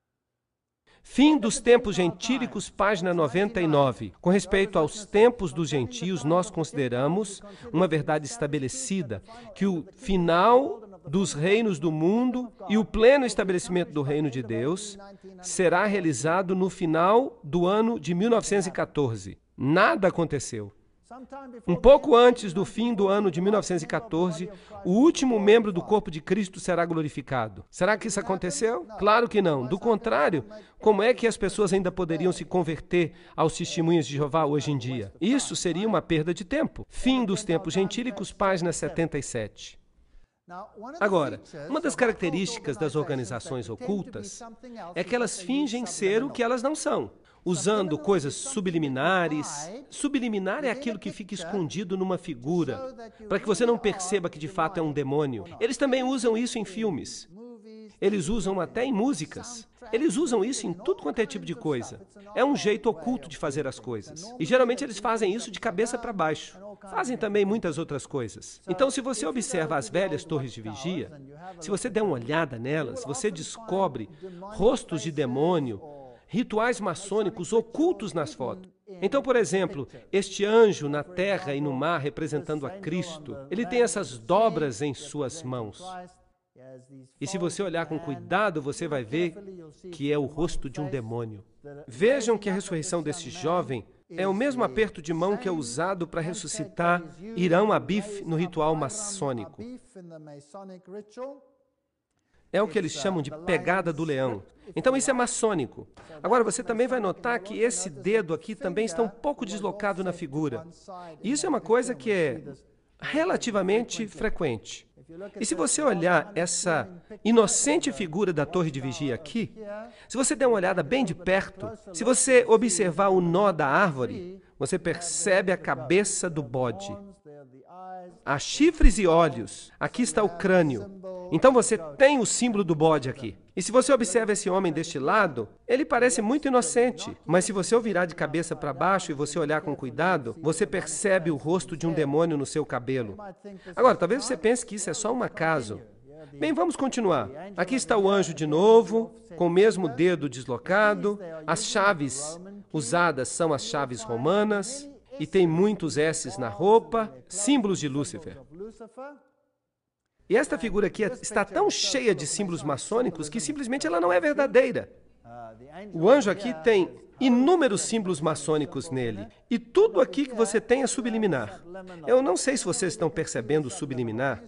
Fim dos tempos gentílicos, página 99. Com respeito aos tempos dos gentios, nós consideramos uma verdade estabelecida, que o final dos reinos do mundo e o pleno estabelecimento do reino de Deus será realizado no final do ano de 1914. Nada aconteceu. Um pouco antes do fim do ano de 1914, o último membro do corpo de Cristo será glorificado. Será que isso aconteceu? Claro que não. Do contrário, como é que as pessoas ainda poderiam se converter aos testemunhos de Jeová hoje em dia? Isso seria uma perda de tempo. Fim dos tempos gentílicos, página 77. Agora, uma das características das organizações ocultas é que elas fingem ser o que elas não são, usando coisas subliminares. Subliminar é aquilo que fica escondido numa figura, para que você não perceba que de fato é um demônio. Eles também usam isso em filmes. Eles usam até em músicas. Eles usam isso em tudo quanto é tipo de coisa. É um jeito oculto de fazer as coisas. E geralmente eles fazem isso de cabeça para baixo. fazem também muitas outras coisas. Então, se você observa as velhas torres de vigia, se você der uma olhada nelas, você descobre rostos de demônio, rituais maçônicos ocultos nas fotos. Então, por exemplo, este anjo na terra e no mar representando a Cristo, ele tem essas dobras em suas mãos. E se você olhar com cuidado, você vai ver que é o rosto de um demônio. Vejam que a ressurreição desse jovem é o mesmo aperto de mão que é usado para ressuscitar Irão Abif no ritual maçônico. É o que eles chamam de pegada do leão. Então isso é maçônico. Agora você também vai notar que esse dedo aqui também está um pouco deslocado na figura. Isso é uma coisa que é relativamente frequente. E se você olhar essa inocente figura da torre de vigia aqui, se você der uma olhada bem de perto, se você observar o nó da árvore, você percebe a cabeça do bode. Há chifres e olhos. Aqui está o crânio. Então você tem o símbolo do bode aqui. E se você observa esse homem deste lado, ele parece muito inocente. Mas se você o virar de cabeça para baixo e você olhar com cuidado, você percebe o rosto de um demônio no seu cabelo. Agora, talvez você pense que isso é só um acaso. Bem, vamos continuar. Aqui está o anjo de novo, com o mesmo dedo deslocado. As chaves usadas são as chaves romanas. E tem muitos S's na roupa, símbolos de Lúcifer. E esta figura aqui está tão cheia de símbolos maçônicos que simplesmente ela não é verdadeira. O anjo aqui tem inúmeros símbolos maçônicos nele. E tudo aqui que você tem é subliminar. Eu não sei se vocês estão percebendo o subliminar.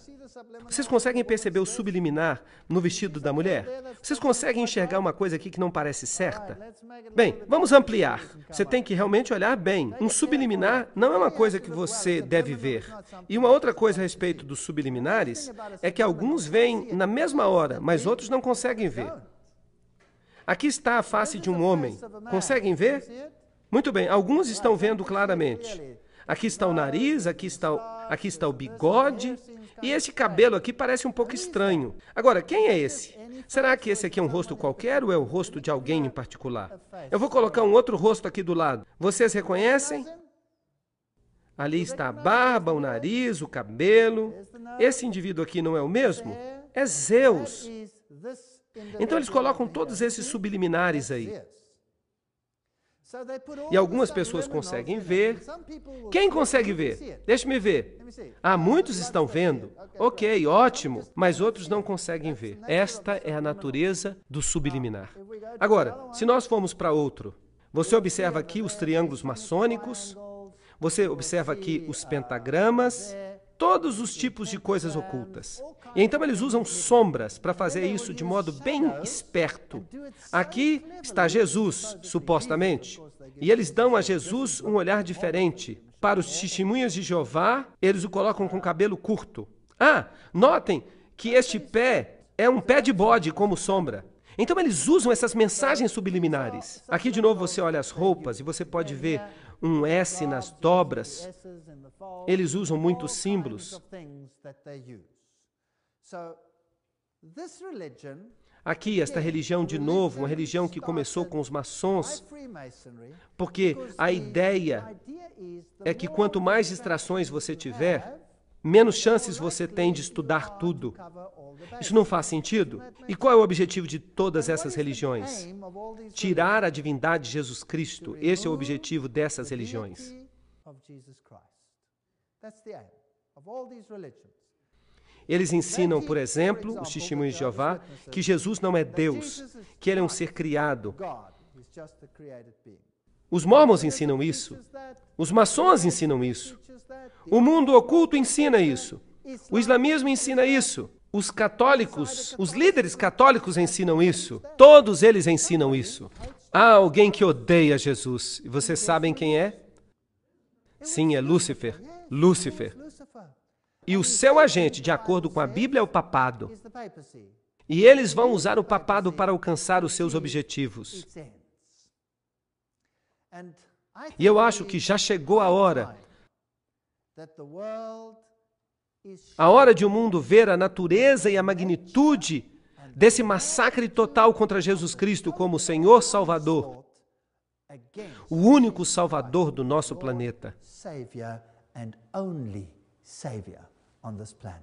Vocês conseguem perceber o subliminar no vestido da mulher? Vocês conseguem enxergar uma coisa aqui que não parece certa? Bem, vamos ampliar. Você tem que realmente olhar bem. Um subliminar não é uma coisa que você deve ver. E uma outra coisa a respeito dos subliminares é que alguns veem na mesma hora, mas outros não conseguem ver. Aqui está a face de um homem. Conseguem ver? Muito bem, alguns estão vendo claramente. Aqui está o nariz, aqui está o bigode, e esse cabelo aqui parece um pouco estranho. Agora, quem é esse? Será que esse aqui é um rosto qualquer ou é o rosto de alguém em particular? Eu vou colocar um outro rosto aqui do lado. Vocês reconhecem? Ali está a barba, o nariz, o cabelo. Esse indivíduo aqui não é o mesmo? É Zeus. Então eles colocam todos esses subliminares aí. E algumas pessoas conseguem ver. Quem consegue ver? Deixe-me ver. Ah, muitos estão vendo. Ok, ótimo. Mas outros não conseguem ver. Esta é a natureza do subliminar. Agora, se nós formos para outro, você observa aqui os triângulos maçônicos, você observa aqui os pentagramas, todos os tipos de coisas ocultas. E então eles usam sombras para fazer isso de modo bem esperto. Aqui está Jesus, supostamente, e eles dão a Jesus um olhar diferente. Para os testemunhas de Jeová, eles o colocam com cabelo curto. Ah, notem que este pé é um pé de bode como sombra. Então eles usam essas mensagens subliminares. Aqui de novo você olha as roupas e você pode ver um S nas dobras. Eles usam muitos símbolos. Aqui, esta religião, de novo, uma religião que começou com os maçons, porque a ideia é que quanto mais distrações você tiver, menos chances você tem de estudar tudo. Isso não faz sentido? E qual é o objetivo de todas essas religiões? Tirar a divindade de Jesus Cristo. Esse é o objetivo dessas religiões. Eles ensinam, por exemplo, os testemunhos de Jeová, que Jesus não é Deus, que ele é um ser criado. Os mormons ensinam isso. Os maçons ensinam isso. O mundo oculto ensina isso. O islamismo ensina isso. Os católicos, os líderes católicos ensinam isso. Todos eles ensinam isso. Há alguém que odeia Jesus. E vocês sabem quem é? Sim, é Lúcifer. Lúcifer. E o seu agente, de acordo com a Bíblia, é o papado. E eles vão usar o papado para alcançar os seus objetivos. E eu acho que já chegou a hora de o mundo ver a natureza e a magnitude desse massacre total contra Jesus Cristo como Senhor Salvador, o único Salvador do nosso planeta. and only Savior on this planet.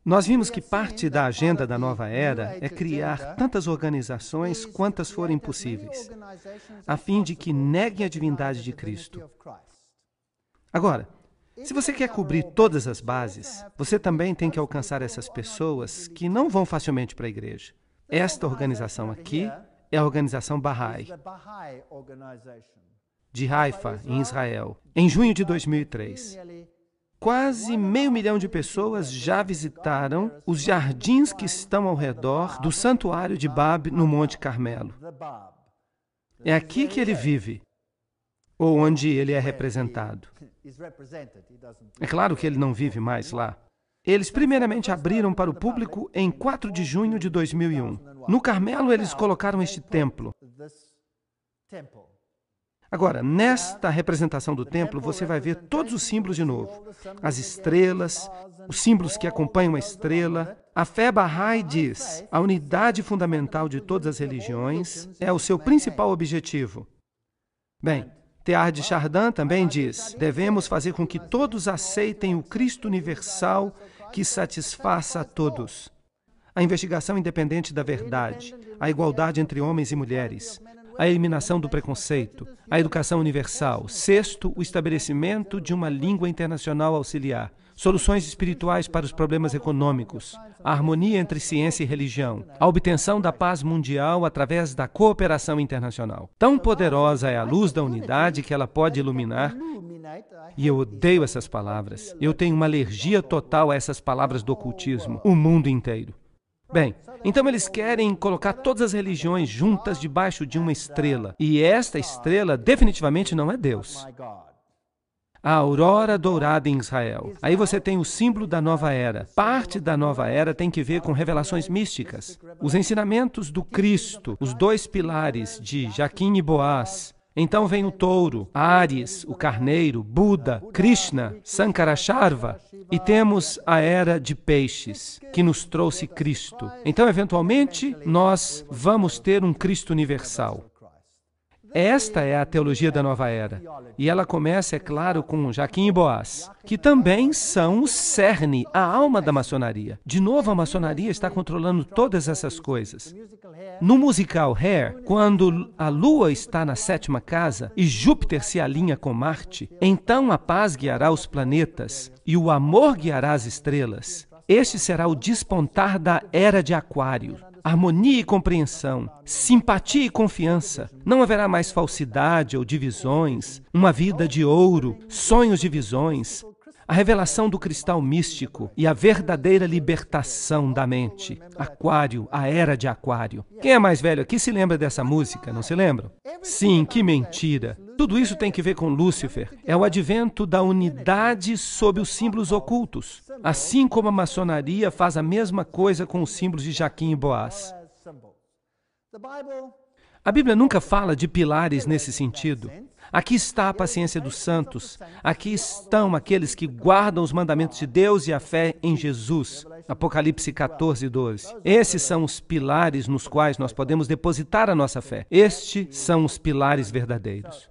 Nós vimos que parte da agenda da nova era é criar tantas organizações quantas forem possíveis, a fim de que neguem a divindade de Cristo. Agora, se você quer cobrir todas as bases, você também tem que alcançar essas pessoas que não vão facilmente para a igreja. Esta organização aqui é a organização Bahá'í, de Haifa, em Israel, em junho de 2003. Quase 500 mil de pessoas já visitaram os jardins que estão ao redor do santuário de Bab, no Monte Carmelo. É aqui que ele vive, ou onde ele é representado. É claro que ele não vive mais lá. Eles primeiramente abriram para o público em 4 de junho de 2001. No Carmelo, eles colocaram este templo. Agora, nesta representação do templo, você vai ver todos os símbolos de novo. As estrelas, os símbolos que acompanham a estrela. A fé Bahá'í diz: a unidade fundamental de todas as religiões é o seu principal objetivo. Bem, Teilhard de Chardin também diz: devemos fazer com que todos aceitem o Cristo universal que satisfaça a todos. A investigação independente da verdade, a igualdade entre homens e mulheres, a eliminação do preconceito, a educação universal. Sexto, o estabelecimento de uma língua internacional auxiliar. Soluções espirituais para os problemas econômicos, a harmonia entre ciência e religião, a obtenção da paz mundial através da cooperação internacional. Tão poderosa é a luz da unidade que ela pode iluminar, e eu odeio essas palavras. Eu tenho uma alergia total a essas palavras do ocultismo, o mundo inteiro. Bem, então eles querem colocar todas as religiões juntas debaixo de uma estrela. E esta estrela definitivamente não é Deus. A aurora dourada em Israel. Aí você tem o símbolo da nova era. Parte da nova era tem que ver com revelações místicas. Os ensinamentos do Cristo, os 2 pilares de Jaquim e Boaz. Então vem o touro, Áries, o carneiro, Buda, Krishna, Sankaracharva. E temos a era de peixes, que nos trouxe Cristo. Então, eventualmente, nós vamos ter um Cristo universal. Esta é a teologia da nova era. E ela começa, é claro, com Jaquim e Boaz, que também são o cerne, a alma da maçonaria. De novo, a maçonaria está controlando todas essas coisas. No musical Hair, quando a Lua está na 7ª casa e Júpiter se alinha com Marte, então a paz guiará os planetas e o amor guiará as estrelas. Este será o despontar da era de Aquário. Harmonia e compreensão, simpatia e confiança. Não haverá mais falsidade ou divisões, uma vida de ouro, sonhos de visões, a revelação do cristal místico e a verdadeira libertação da mente. Aquário, a era de Aquário. Quem é mais velho aqui se lembra dessa música, não se lembram? Sim, que mentira. Tudo isso tem que ver com Lúcifer. É o advento da unidade sob os símbolos ocultos. Assim como a maçonaria faz a mesma coisa com os símbolos de Jaquim e Boaz. A Bíblia nunca fala de pilares nesse sentido. Aqui está a paciência dos santos. Aqui estão aqueles que guardam os mandamentos de Deus e a fé em Jesus. Apocalipse 14, 12. Esses são os pilares nos quais nós podemos depositar a nossa fé. Estes são os pilares verdadeiros.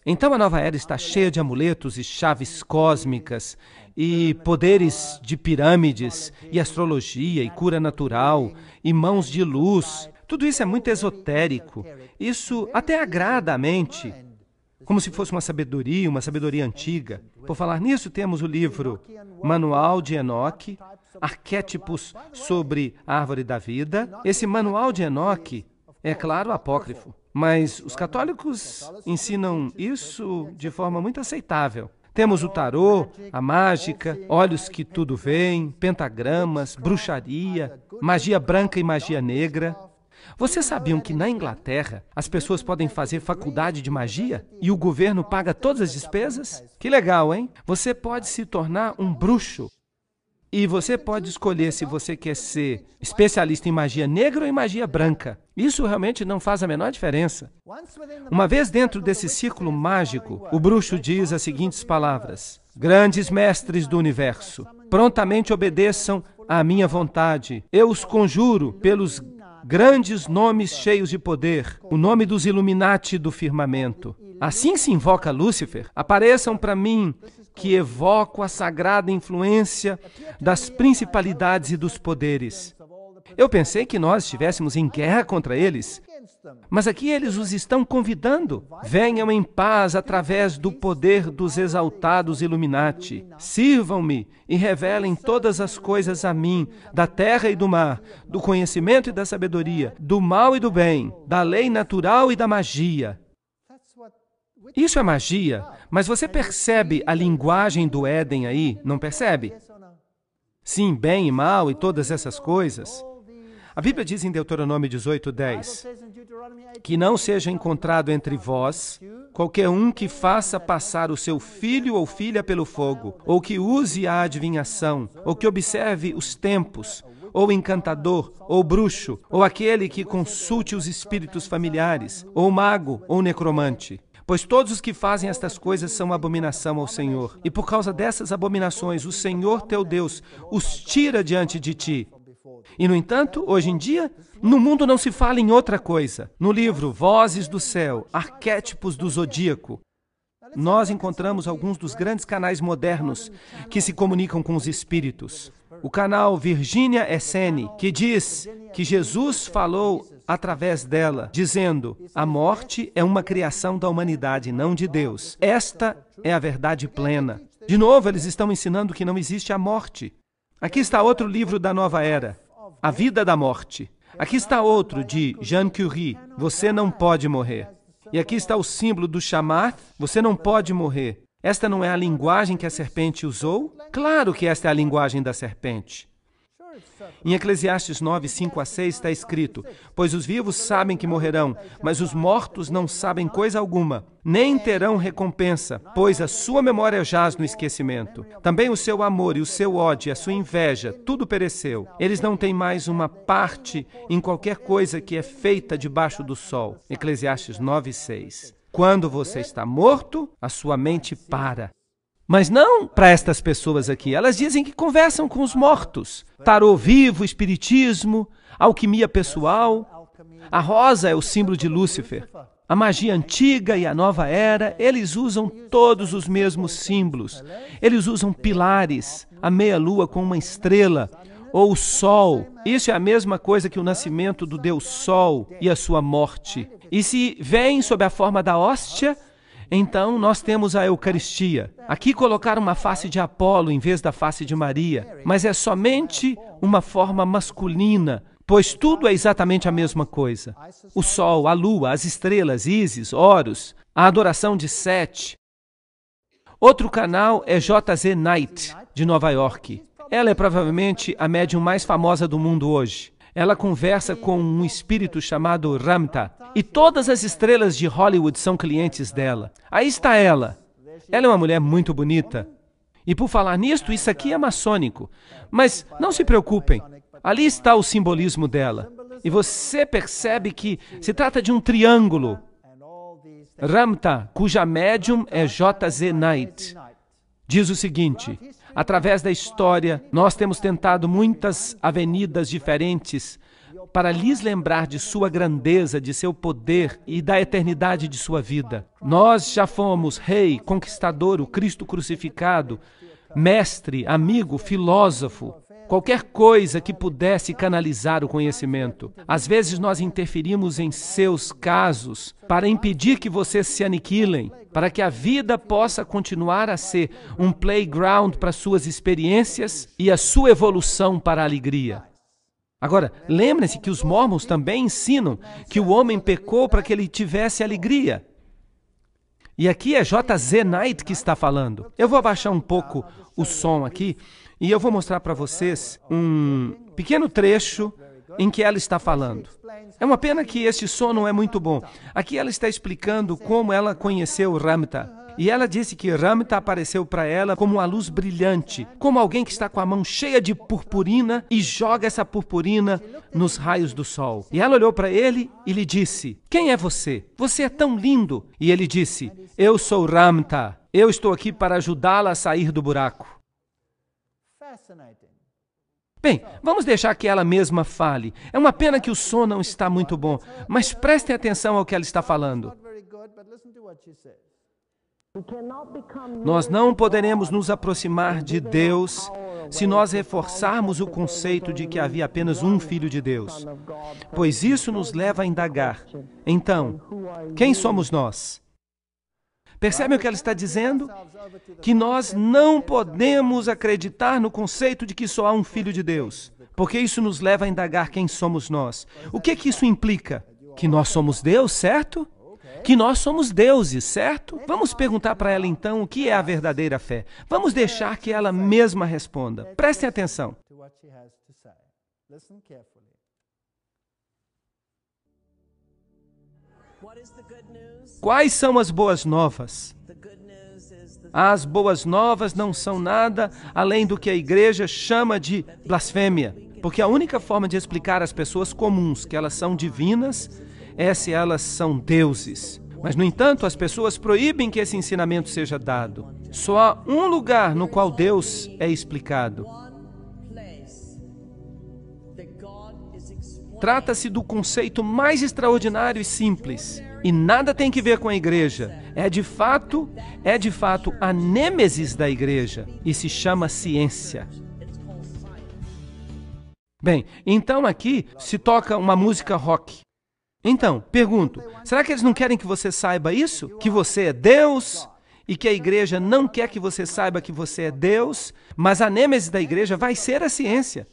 Então a nova era está cheia de amuletos e chaves cósmicas e poderes de pirâmides e astrologia e cura natural e mãos de luz. Tudo isso é muito esotérico. Isso até agrada a mente, como se fosse uma sabedoria antiga. Por falar nisso, temos o livro Manual de Enoque, Arquétipos sobre a Árvore da Vida. Esse Manual de Enoque é, claro, apócrifo, mas os católicos ensinam isso de forma muito aceitável. Temos o tarô, a mágica, olhos que tudo veem, pentagramas, bruxaria, magia branca e magia negra. Vocês sabiam que na Inglaterra as pessoas podem fazer faculdade de magia e o governo paga todas as despesas? Que legal, hein? Você pode se tornar um bruxo. E você pode escolher se você quer ser especialista em magia negra ou em magia branca. Isso realmente não faz a menor diferença. Uma vez dentro desse círculo mágico, o bruxo diz as seguintes palavras: grandes mestres do universo, prontamente obedeçam à minha vontade. Eu os conjuro pelos grandes nomes cheios de poder, o nome dos Illuminati do firmamento. Assim se invoca Lúcifer. Apareçam para mim, que evoco a sagrada influência das principalidades e dos poderes. Eu pensei que nós estivéssemos em guerra contra eles, mas aqui eles os estão convidando. Venham em paz através do poder dos exaltados Illuminati. Sirvam-me e revelem todas as coisas a mim, da terra e do mar, do conhecimento e da sabedoria, do mal e do bem, da lei natural e da magia. Isso é magia, mas você percebe a linguagem do Éden aí? Não percebe? Sim, bem e mal e todas essas coisas. A Bíblia diz em Deuteronômio 18:10 que não seja encontrado entre vós qualquer um que faça passar o seu filho ou filha pelo fogo, ou que use a adivinhação, ou que observe os tempos, ou encantador, ou bruxo, ou aquele que consulte os espíritos familiares, ou mago, ou necromante. Pois todos os que fazem estas coisas são abominação ao Senhor. E por causa dessas abominações, o Senhor teu Deus os tira diante de ti. E, no entanto, hoje em dia, no mundo não se fala em outra coisa. No livro Vozes do Céu, Arquétipos do Zodíaco, nós encontramos alguns dos grandes canais modernos que se comunicam com os espíritos. O canal Virginia Essene, que diz que Jesus falou através dela, dizendo: a morte é uma criação da humanidade, não de Deus. Esta é a verdade plena. De novo, eles estão ensinando que não existe a morte. Aqui está outro livro da Nova Era, A Vida da Morte. Aqui está outro, de Jean Curie, Você não pode morrer. E aqui está o símbolo do Shamath, Você não pode morrer. Esta não é a linguagem que a serpente usou? Claro que esta é a linguagem da serpente. Em Eclesiastes 9, 5 a 6 está escrito: pois os vivos sabem que morrerão, mas os mortos não sabem coisa alguma, nem terão recompensa, pois a sua memória jaz no esquecimento. Também o seu amor e o seu ódio, a sua inveja, tudo pereceu. Eles não têm mais uma parte em qualquer coisa que é feita debaixo do sol. Eclesiastes 9, 6. Quando você está morto, a sua mente para. Mas não para estas pessoas aqui. Elas dizem que conversam com os mortos. Tarô vivo, espiritismo, alquimia pessoal. A rosa é o símbolo de Lúcifer. A magia antiga e a nova era, eles usam todos os mesmos símbolos. Eles usam pilares, a meia-lua com uma estrela, ou o sol. Isso é a mesma coisa que o nascimento do Deus Sol e a sua morte. E se vem sob a forma da hóstia, então nós temos a Eucaristia. Aqui colocaram uma face de Apolo em vez da face de Maria, mas é somente uma forma masculina, pois tudo é exatamente a mesma coisa. O sol, a lua, as estrelas, Ísis, Horus, a adoração de Sete. Outro canal é J.Z. Knight, de Nova York. Ela é provavelmente a médium mais famosa do mundo hoje. Ela conversa com um espírito chamado Ramta. E todas as estrelas de Hollywood são clientes dela. Aí está ela. Ela é uma mulher muito bonita. E por falar nisto, isso aqui é maçônico. Mas não se preocupem. Ali está o simbolismo dela. E você percebe que se trata de um triângulo. Ramta, cuja médium é J.Z. Knight, diz o seguinte: através da história, nós temos tentado muitas avenidas diferentes para lhes lembrar de sua grandeza, de seu poder e da eternidade de sua vida. Nós já fomos rei, conquistador, o Cristo crucificado, mestre, amigo, filósofo, qualquer coisa que pudesse canalizar o conhecimento. Às vezes nós interferimos em seus casos para impedir que vocês se aniquilem, para que a vida possa continuar a ser um playground para suas experiências e a sua evolução para a alegria. Agora, lembrem-se que os mormons também ensinam que o homem pecou para que ele tivesse alegria. E aqui é J.Z. Knight que está falando. Eu vou abaixar um pouco o som aqui e eu vou mostrar para vocês um pequeno trecho em que ela está falando. É uma pena que este som não é muito bom. Aqui ela está explicando como ela conheceu Ramta. E ela disse que Ramta apareceu para ela como uma luz brilhante, como alguém que está com a mão cheia de purpurina e joga essa purpurina nos raios do sol. E ela olhou para ele e lhe disse: quem é você? Você é tão lindo. E ele disse: eu sou Ramta. Eu estou aqui para ajudá-la a sair do buraco. Bem, vamos deixar que ela mesma fale. É uma pena que o som não está muito bom, mas prestem atenção ao que ela está falando. Nós não poderemos nos aproximar de Deus se nós reforçarmos o conceito de que havia apenas um Filho de Deus, pois isso nos leva a indagar. Então, quem somos nós? Percebem o que ela está dizendo? Que nós não podemos acreditar no conceito de que só há um Filho de Deus, porque isso nos leva a indagar quem somos nós. O que isso implica? Que nós somos Deus, certo? Que nós somos deuses, certo? Vamos perguntar para ela então o que é a verdadeira fé. Vamos deixar que ela mesma responda. Prestem atenção. Quais são as boas novas? As boas novas não são nada além do que a igreja chama de blasfêmia, porque a única forma de explicar às pessoas comuns que elas são divinas é se elas são deuses. Mas, no entanto, as pessoas proíbem que esse ensinamento seja dado. Só há um lugar no qual Deus é explicado. Trata-se do conceito mais extraordinário e simples. E nada tem que ver com a igreja. É de fato a nêmesis da igreja. E se chama ciência. Bem, então aqui se toca uma música rock. Então, pergunto, será que eles não querem que você saiba isso? Que você é Deus? E que a igreja não quer que você saiba que você é Deus? Mas a nêmesis da igreja vai ser a ciência.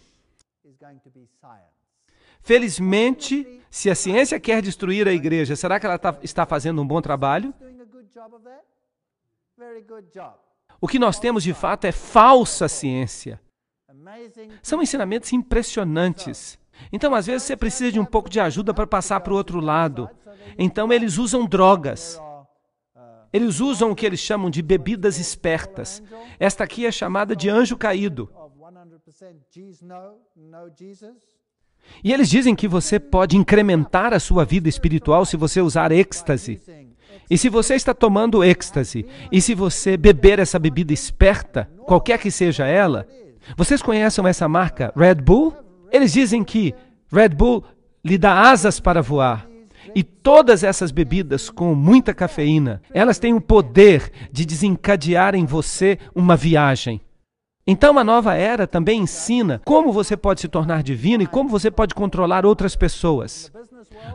Felizmente, se a ciência quer destruir a igreja, será que ela está fazendo um bom trabalho? O que nós temos de fato é falsa ciência. São ensinamentos impressionantes. Então, às vezes, você precisa de um pouco de ajuda para passar para o outro lado. Então, eles usam drogas. Eles usam o que eles chamam de bebidas espertas. Esta aqui é chamada de anjo caído. E eles dizem que você pode incrementar a sua vida espiritual se você usar êxtase. E se você está tomando êxtase, e se você beber essa bebida esperta, qualquer que seja ela, vocês conhecem essa marca Red Bull? Eles dizem que Red Bull lhe dá asas para voar. E todas essas bebidas com muita cafeína, elas têm o poder de desencadear em você uma viagem. Então a nova era também ensina como você pode se tornar divino e como você pode controlar outras pessoas.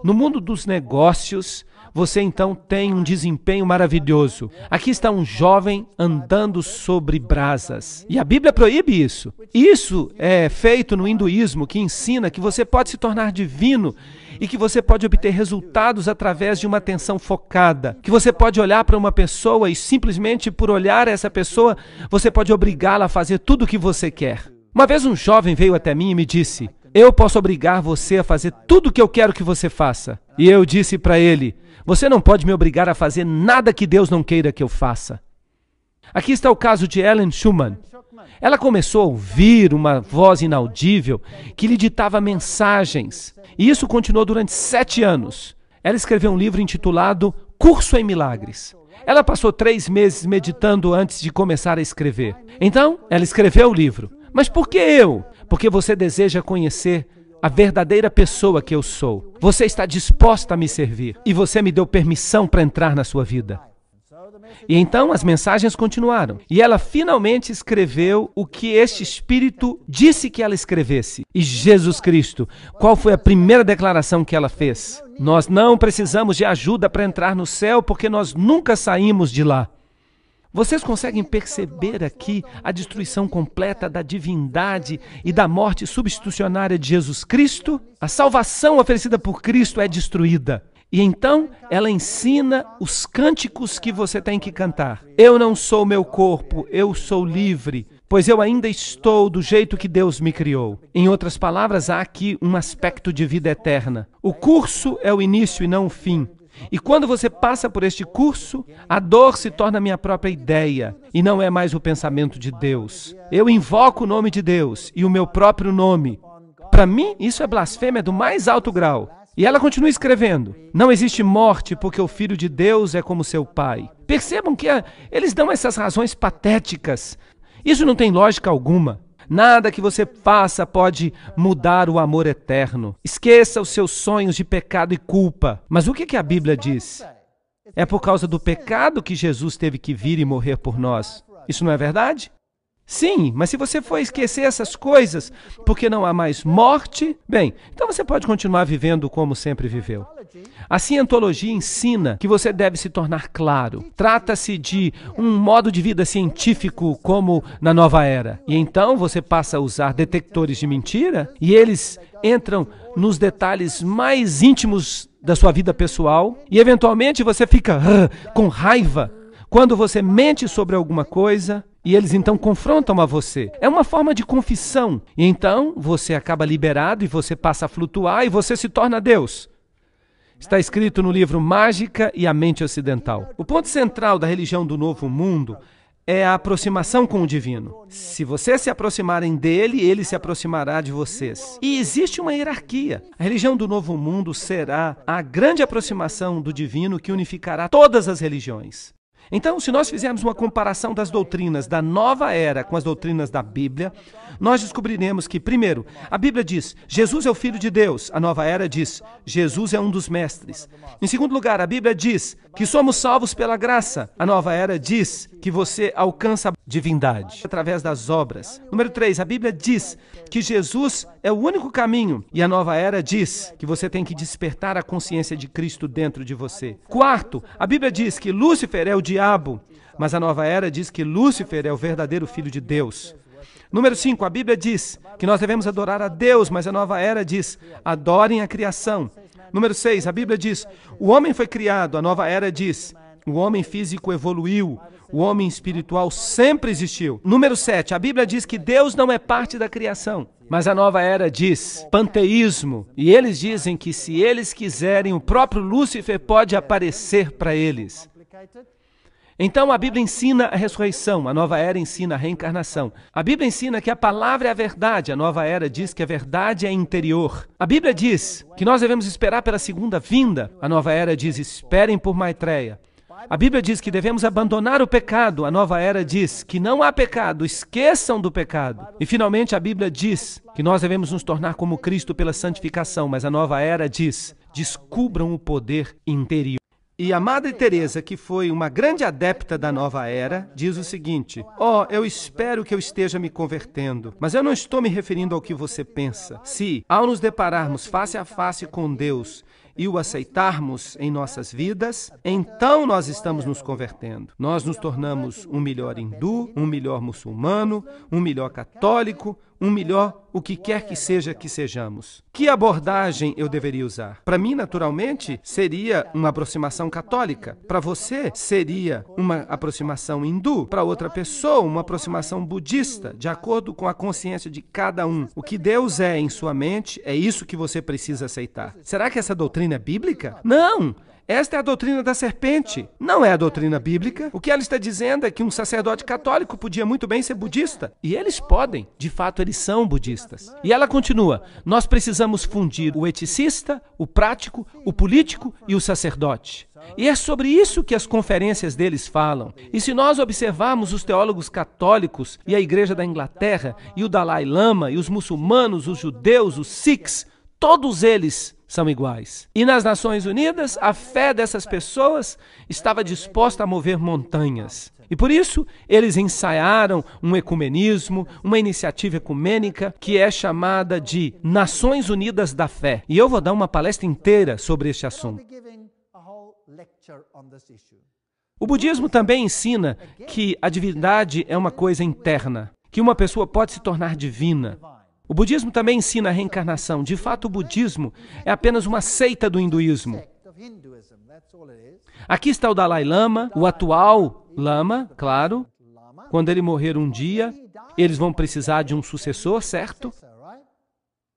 No mundo dos negócios, você então tem um desempenho maravilhoso. Aqui está um jovem andando sobre brasas. E a Bíblia proíbe isso. Isso é feito no hinduísmo, que ensina que você pode se tornar divino e que você pode obter resultados através de uma atenção focada. Que você pode olhar para uma pessoa e simplesmente por olhar essa pessoa, você pode obrigá-la a fazer tudo o que você quer. Uma vez um jovem veio até mim e me disse: eu posso obrigar você a fazer tudo o que eu quero que você faça. E eu disse para ele: você não pode me obrigar a fazer nada que Deus não queira que eu faça. Aqui está o caso de Ellen Schumann. Ela começou a ouvir uma voz inaudível que lhe ditava mensagens. E isso continuou durante 7 anos. Ela escreveu um livro intitulado Curso em Milagres. Ela passou 3 meses meditando antes de começar a escrever. Então, ela escreveu o livro. Mas por que eu? Porque você deseja conhecer a verdadeira pessoa que eu sou. Você está disposta a me servir. E você me deu permissão para entrar na sua vida. E então as mensagens continuaram. E ela finalmente escreveu o que este Espírito disse que ela escrevesse. E Jesus Cristo, qual foi a primeira declaração que ela fez? Nós não precisamos de ajuda para entrar no céu, porque nós nunca saímos de lá. Vocês conseguem perceber aqui a destruição completa da divindade e da morte substitucionária de Jesus Cristo? A salvação oferecida por Cristo é destruída. E então, ela ensina os cânticos que você tem que cantar. Eu não sou meu corpo, eu sou livre, pois eu ainda estou do jeito que Deus me criou. Em outras palavras, há aqui um aspecto de vida eterna. O curso é o início e não o fim. E quando você passa por este curso, a dor se torna minha própria ideia e não é mais o pensamento de Deus. Eu invoco o nome de Deus e o meu próprio nome. Para mim, isso é blasfêmia do mais alto grau. E ela continua escrevendo: não existe morte porque o Filho de Deus é como seu Pai. Percebam que eles dão essas razões patéticas. Isso não tem lógica alguma. Nada que você faça pode mudar o amor eterno. Esqueça os seus sonhos de pecado e culpa. Mas o que a Bíblia diz? É por causa do pecado que Jesus teve que vir e morrer por nós. Isso não é verdade? Sim, mas se você for esquecer essas coisas porque não há mais morte, bem, então você pode continuar vivendo como sempre viveu. A cientologia ensina que você deve se tornar claro. Trata-se de um modo de vida científico como na nova era. E então você passa a usar detectores de mentira e eles entram nos detalhes mais íntimos da sua vida pessoal e eventualmente você fica com raiva quando você mente sobre alguma coisa. E eles então confrontam a você. É uma forma de confissão. E então você acaba liberado e você passa a flutuar e você se torna Deus. Está escrito no livro Mágica e a Mente Ocidental. O ponto central da religião do Novo Mundo é a aproximação com o divino. Se vocês se aproximarem dele, ele se aproximará de vocês. E existe uma hierarquia. A religião do Novo Mundo será a grande aproximação do divino que unificará todas as religiões. Então, se nós fizermos uma comparação das doutrinas da nova era com as doutrinas da Bíblia, nós descobriremos que, primeiro, a Bíblia diz, Jesus é o Filho de Deus. A nova era diz, Jesus é um dos mestres. Em segundo lugar, a Bíblia diz que somos salvos pela graça. A nova era diz que você alcança a divindade através das obras. Número 3, a Bíblia diz que Jesus é o único caminho. E a nova era diz que você tem que despertar a consciência de Cristo dentro de você. Quarto, a Bíblia diz que Lúcifer é o diabo, mas a nova era diz que Lúcifer é o verdadeiro Filho de Deus. Número 5, a Bíblia diz que nós devemos adorar a Deus, mas a nova era diz, adorem a criação. Número 6, a Bíblia diz, o homem foi criado, a nova era diz, o homem físico evoluiu, o homem espiritual sempre existiu. Número 7, a Bíblia diz que Deus não é parte da criação, mas a nova era diz, panteísmo, e eles dizem que se eles quiserem, o próprio Lúcifer pode aparecer para eles. Então a Bíblia ensina a ressurreição, a nova era ensina a reencarnação. A Bíblia ensina que a palavra é a verdade, a nova era diz que a verdade é interior. A Bíblia diz que nós devemos esperar pela segunda vinda, a nova era diz, esperem por Maitreya. A Bíblia diz que devemos abandonar o pecado, a nova era diz que não há pecado, esqueçam do pecado. E finalmente a Bíblia diz que nós devemos nos tornar como Cristo pela santificação, mas a nova era diz, descubram o poder interior. E a Madre Teresa, que foi uma grande adepta da nova era, diz o seguinte: eu espero que eu esteja me convertendo, mas eu não estou me referindo ao que você pensa. Se, ao nos depararmos face a face com Deus e o aceitarmos em nossas vidas, então nós estamos nos convertendo. Nós nos tornamos um melhor hindu, um melhor muçulmano, um melhor católico, um melhor o que quer que seja que sejamos. Que abordagem eu deveria usar? Para mim, naturalmente, seria uma aproximação católica. Para você, seria uma aproximação hindu. Para outra pessoa, uma aproximação budista, de acordo com a consciência de cada um. O que Deus é em sua mente, é isso que você precisa aceitar. Será que essa doutrina é bíblica? Não! Esta é a doutrina da serpente, não é a doutrina bíblica. O que ela está dizendo é que um sacerdote católico podia muito bem ser budista. E eles podem, de fato eles são budistas. E ela continua, nós precisamos fundir o eticista, o prático, o político e o sacerdote. E é sobre isso que as conferências deles falam. E se nós observarmos os teólogos católicos e a Igreja da Inglaterra e o Dalai Lama e os muçulmanos, os judeus, os sikhs, todos eles são iguais. E nas Nações Unidas, a fé dessas pessoas estava disposta a mover montanhas. E por isso, eles ensaiaram um ecumenismo, uma iniciativa ecumênica que é chamada de Nações Unidas da Fé. E eu vou dar uma palestra inteira sobre este assunto. O budismo também ensina que a divindade é uma coisa interna, que uma pessoa pode se tornar divina. O budismo também ensina a reencarnação. De fato, o budismo é apenas uma seita do hinduísmo. Aqui está o Dalai Lama, o atual Lama, claro. Quando ele morrer um dia, eles vão precisar de um sucessor, certo?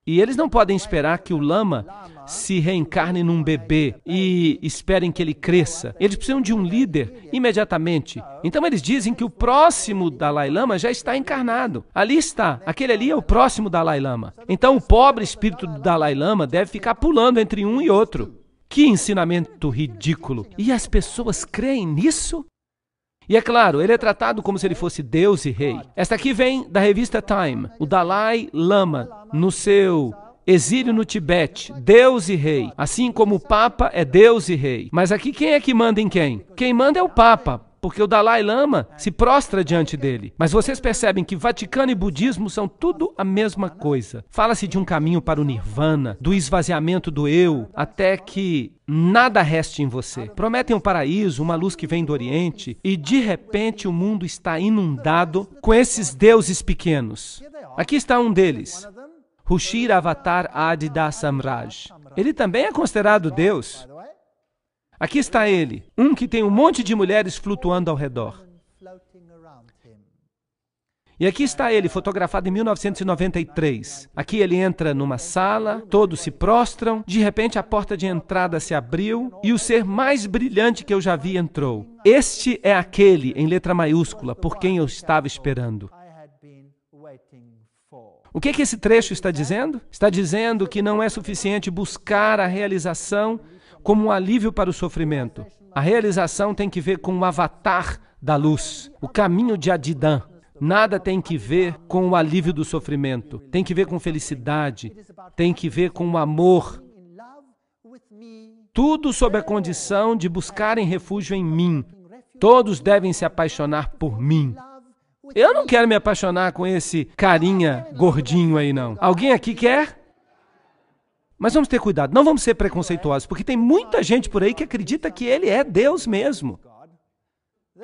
E eles não podem esperar que o lama se reencarne num bebê e esperem que ele cresça. Eles precisam de um líder imediatamente. Então eles dizem que o próximo Dalai Lama já está encarnado. Ali está. Aquele ali é o próximo Dalai Lama. Então o pobre espírito do Dalai Lama deve ficar pulando entre um e outro. Que ensinamento ridículo. E as pessoas creem nisso? E é claro, ele é tratado como se ele fosse Deus e rei. Esta aqui vem da revista Time. O Dalai Lama, no seu exílio no Tibete, Deus e rei. Assim como o Papa é Deus e rei. Mas aqui quem é que manda em quem? Quem manda é o Papa, porque o Dalai Lama se prostra diante dele. Mas vocês percebem que Vaticano e budismo são tudo a mesma coisa. Fala-se de um caminho para o Nirvana, do esvaziamento do eu, até que nada reste em você. Prometem um paraíso, uma luz que vem do Oriente, e de repente o mundo está inundado com esses deuses pequenos. Aqui está um deles, Rushira Avatar Adida Samraj. Ele também é considerado Deus. Aqui está ele, um que tem um monte de mulheres flutuando ao redor. E aqui está ele, fotografado em 1993. Aqui ele entra numa sala, todos se prostram, de repente a porta de entrada se abriu e o ser mais brilhante que eu já vi entrou. Este é aquele, em letra maiúscula, por quem eu estava esperando. O que esse trecho está dizendo? Está dizendo que não é suficiente buscar a realização como um alívio para o sofrimento. A realização tem que ver com o avatar da luz, o caminho de Adidã. Nada tem que ver com o alívio do sofrimento. Tem que ver com felicidade. Tem que ver com o amor. Tudo sob a condição de buscarem refúgio em mim. Todos devem se apaixonar por mim. Eu não quero me apaixonar com esse carinha gordinho aí, não. Alguém aqui quer? Mas vamos ter cuidado, não vamos ser preconceituosos, porque tem muita gente por aí que acredita que ele é Deus mesmo.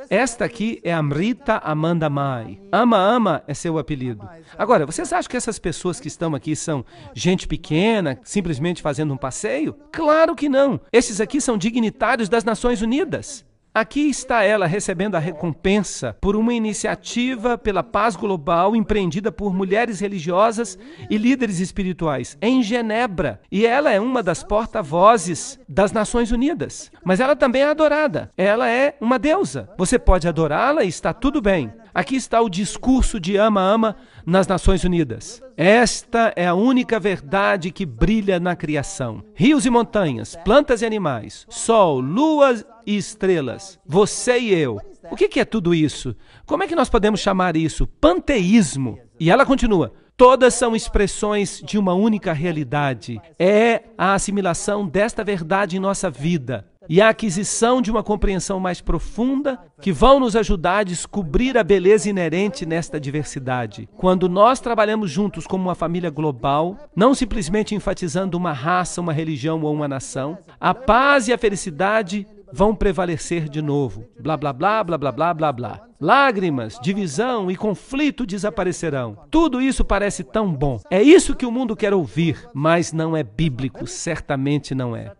Esta aqui é Amrita Amanda Mai. Ama é seu apelido. Agora, vocês acham que essas pessoas que estão aqui são gente pequena, simplesmente fazendo um passeio? Claro que não. Esses aqui são dignitários das Nações Unidas. Aqui está ela recebendo a recompensa por uma iniciativa pela paz global empreendida por mulheres religiosas e líderes espirituais em Genebra. E ela é uma das porta-vozes das Nações Unidas. Mas ela também é adorada. Ela é uma deusa. Você pode adorá-la e está tudo bem. Aqui está o discurso de ama nas Nações Unidas. Esta é a única verdade que brilha na criação. Rios e montanhas, plantas e animais, sol, lua e estrelas, você e eu. O que é tudo isso? Como é que nós podemos chamar isso? Panteísmo. E ela continua. Todas são expressões de uma única realidade. É a assimilação desta verdade em nossa vida e a aquisição de uma compreensão mais profunda que vão nos ajudar a descobrir a beleza inerente nesta diversidade. Quando nós trabalhamos juntos como uma família global, não simplesmente enfatizando uma raça, uma religião ou uma nação, a paz e a felicidade vão prevalecer de novo. Blá, blá, blá, blá, blá, blá, blá, blá. Lágrimas, divisão e conflito desaparecerão. Tudo isso parece tão bom. É isso que o mundo quer ouvir, mas não é bíblico, certamente não é.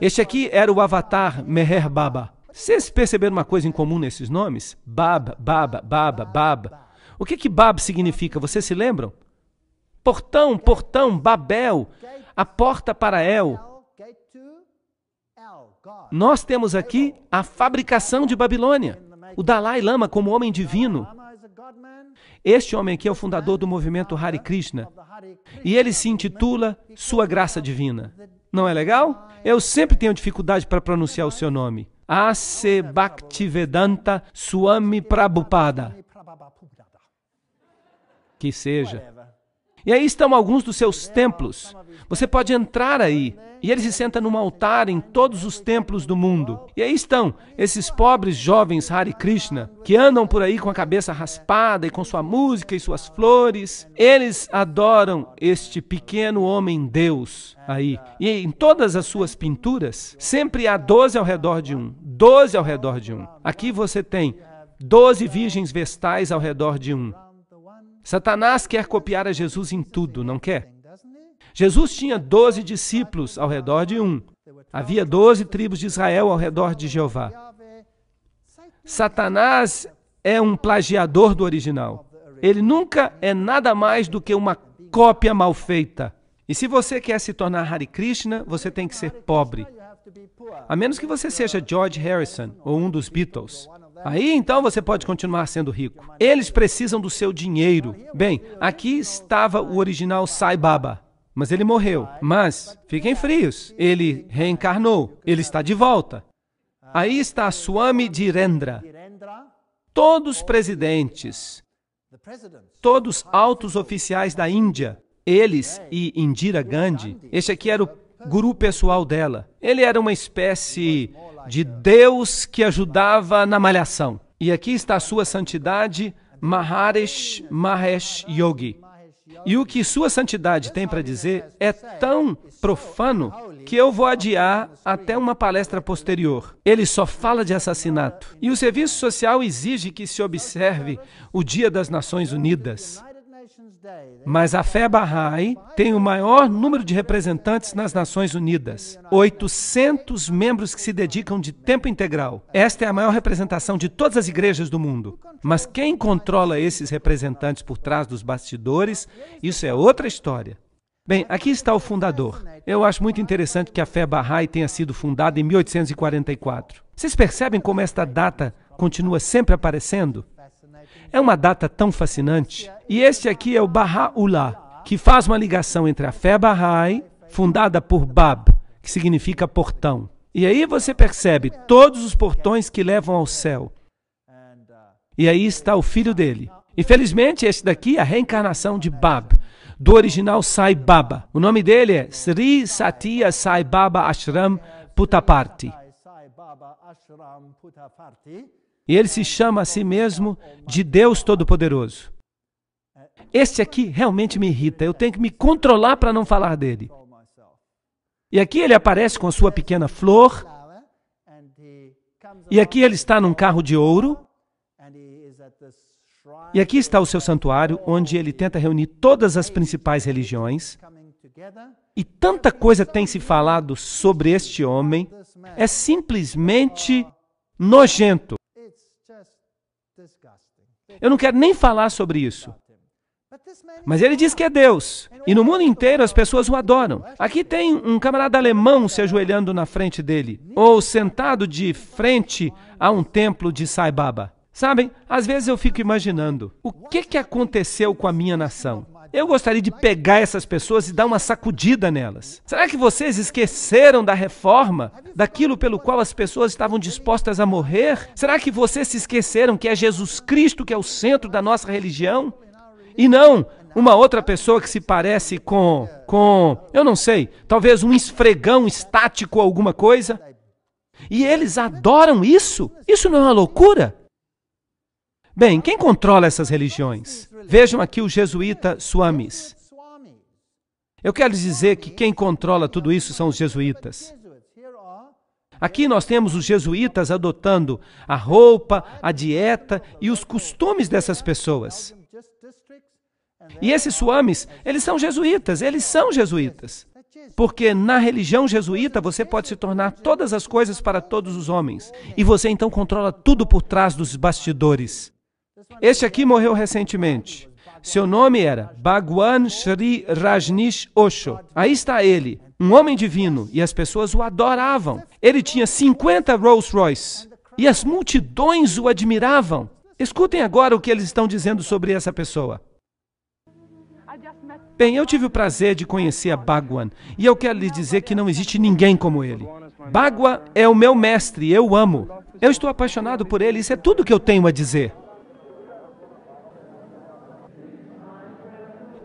Este aqui era o avatar Meher Baba. Vocês perceberam uma coisa em comum nesses nomes? Baba, Baba, Baba, Baba. O que Bab significa? Vocês se lembram? Portão, portão, Babel, a porta para El. Nós temos aqui a fabricação de Babilônia. O Dalai Lama como homem divino. Este homem aqui é o fundador do movimento Hare Krishna. E ele se intitula Sua Graça Divina. Não é legal? Eu sempre tenho dificuldade para pronunciar o seu nome. Ase Bhaktivedanta Swami Prabhupada. Que seja. E aí estão alguns dos seus templos. Você pode entrar aí. E ele se senta num altar em todos os templos do mundo. E aí estão esses pobres jovens Hare Krishna, que andam por aí com a cabeça raspada e com sua música e suas flores. Eles adoram este pequeno homem Deus aí. E em todas as suas pinturas, sempre há 12 ao redor de um. 12 ao redor de um. Aqui você tem 12 virgens vestais ao redor de um. Satanás quer copiar a Jesus em tudo, não quer? Jesus tinha 12 discípulos ao redor de um. Havia 12 tribos de Israel ao redor de Jeová. Satanás é um plagiador do original. Ele nunca é nada mais do que uma cópia mal feita. E se você quer se tornar Hare Krishna, você tem que ser pobre. A menos que você seja George Harrison ou um dos Beatles. Aí, então, você pode continuar sendo rico. Eles precisam do seu dinheiro. Bem, aqui estava o original Sai Baba, mas ele morreu. Mas, fiquem frios, ele reencarnou. Ele está de volta. Aí está Swami Dhirendra. Todos os presidentes, todos altos oficiais da Índia, eles e Indira Gandhi, este aqui era o guru pessoal dela. Ele era uma espécie de Deus que ajudava na malhação. E aqui está a sua santidade, Maharishi Mahesh Yogi. E o que sua santidade tem para dizer é tão profano que eu vou adiar até uma palestra posterior. Ele só fala de assassinato. E o serviço social exige que se observe o Dia das Nações Unidas. Mas a fé Bahá'í tem o maior número de representantes nas Nações Unidas. 800 membros que se dedicam de tempo integral. Esta é a maior representação de todas as igrejas do mundo. Mas quem controla esses representantes por trás dos bastidores, isso é outra história. Bem, aqui está o fundador. Eu acho muito interessante que a fé Bahá'í tenha sido fundada em 1844. Vocês percebem como esta data continua sempre aparecendo? É uma data tão fascinante. E este aqui é o Baha'u'lláh, que faz uma ligação entre a fé Bahá'í, fundada por Bab, que significa portão. E aí você percebe todos os portões que levam ao céu. E aí está o filho dele. E felizmente este daqui é a reencarnação de Bab, do original Sai Baba. O nome dele é Sri Satya Sai Baba Ashram Puttaparthi. E ele se chama a si mesmo de Deus Todo-Poderoso. Este aqui realmente me irrita. Eu tenho que me controlar para não falar dele. E aqui ele aparece com a sua pequena flor. E aqui ele está num carro de ouro. E aqui está o seu santuário, onde ele tenta reunir todas as principais religiões. E tanta coisa tem se falado sobre este homem. É simplesmente nojento. Eu não quero nem falar sobre isso. Mas ele diz que é Deus. E no mundo inteiro as pessoas o adoram. Aqui tem um camarada alemão se ajoelhando na frente dele. Ou sentado de frente a um templo de Sai Baba. Sabem, às vezes eu fico imaginando, o que aconteceu com a minha nação? Eu gostaria de pegar essas pessoas e dar uma sacudida nelas. Será que vocês esqueceram da reforma? Daquilo pelo qual as pessoas estavam dispostas a morrer? Será que vocês se esqueceram que é Jesus Cristo que é o centro da nossa religião? E não uma outra pessoa que se parece com eu não sei, talvez um esfregão estático ou alguma coisa? E eles adoram isso? Isso não é uma loucura? Bem, quem controla essas religiões? Vejam aqui o jesuíta Swamis. Eu quero dizer que quem controla tudo isso são os jesuítas. Aqui nós temos os jesuítas adotando a roupa, a dieta e os costumes dessas pessoas. E esses Swamis, eles são jesuítas. Porque na religião jesuíta você pode se tornar todas as coisas para todos os homens. E você então controla tudo por trás dos bastidores. Este aqui morreu recentemente. Seu nome era Bhagwan Sri Rajneesh Osho. Aí está ele, um homem divino, e as pessoas o adoravam. Ele tinha 50 Rolls Royce, e as multidões o admiravam. Escutem agora o que eles estão dizendo sobre essa pessoa. Bem, eu tive o prazer de conhecer a Bhagwan, e eu quero lhe dizer que não existe ninguém como ele. Bhagwan é o meu mestre, eu amo. Eu estou apaixonado por ele, isso é tudo que eu tenho a dizer.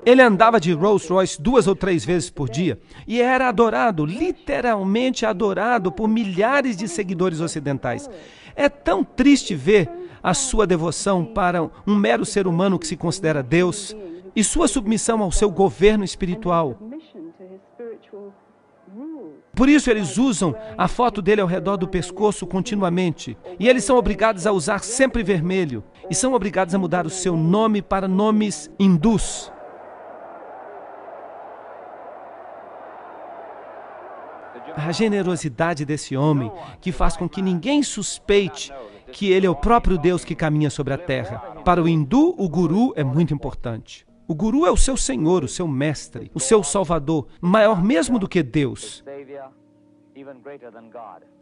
Ele andava de Rolls Royce 2 ou 3 vezes por dia e era adorado, literalmente adorado por milhares de seguidores ocidentais. É tão triste ver a sua devoção para um mero ser humano que se considera Deus e sua submissão ao seu governo espiritual. Por isso eles usam a foto dele ao redor do pescoço continuamente. E eles são obrigados a usar sempre vermelho. E são obrigados a mudar o seu nome para nomes hindus. A generosidade desse homem, que faz com que ninguém suspeite que ele é o próprio Deus que caminha sobre a terra. Para o hindu, o guru é muito importante. O guru é o seu senhor, o seu mestre, o seu salvador, maior mesmo do que Deus.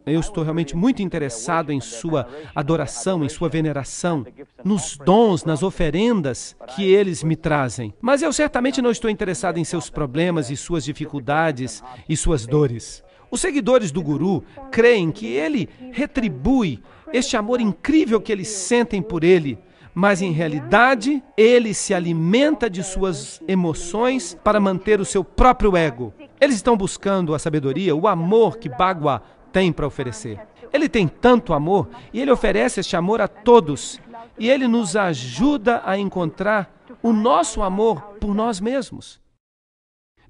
Eu estou realmente muito interessado em sua adoração, em sua veneração, nos dons, nas oferendas que eles me trazem. Mas eu certamente não estou interessado em seus problemas e suas dificuldades e suas dores. Os seguidores do guru creem que ele retribui este amor incrível que eles sentem por ele, mas em realidade ele se alimenta de suas emoções para manter o seu próprio ego. Eles estão buscando a sabedoria, o amor que Bhagwan tem para oferecer. Ele tem tanto amor e ele oferece este amor a todos. E ele nos ajuda a encontrar o nosso amor por nós mesmos.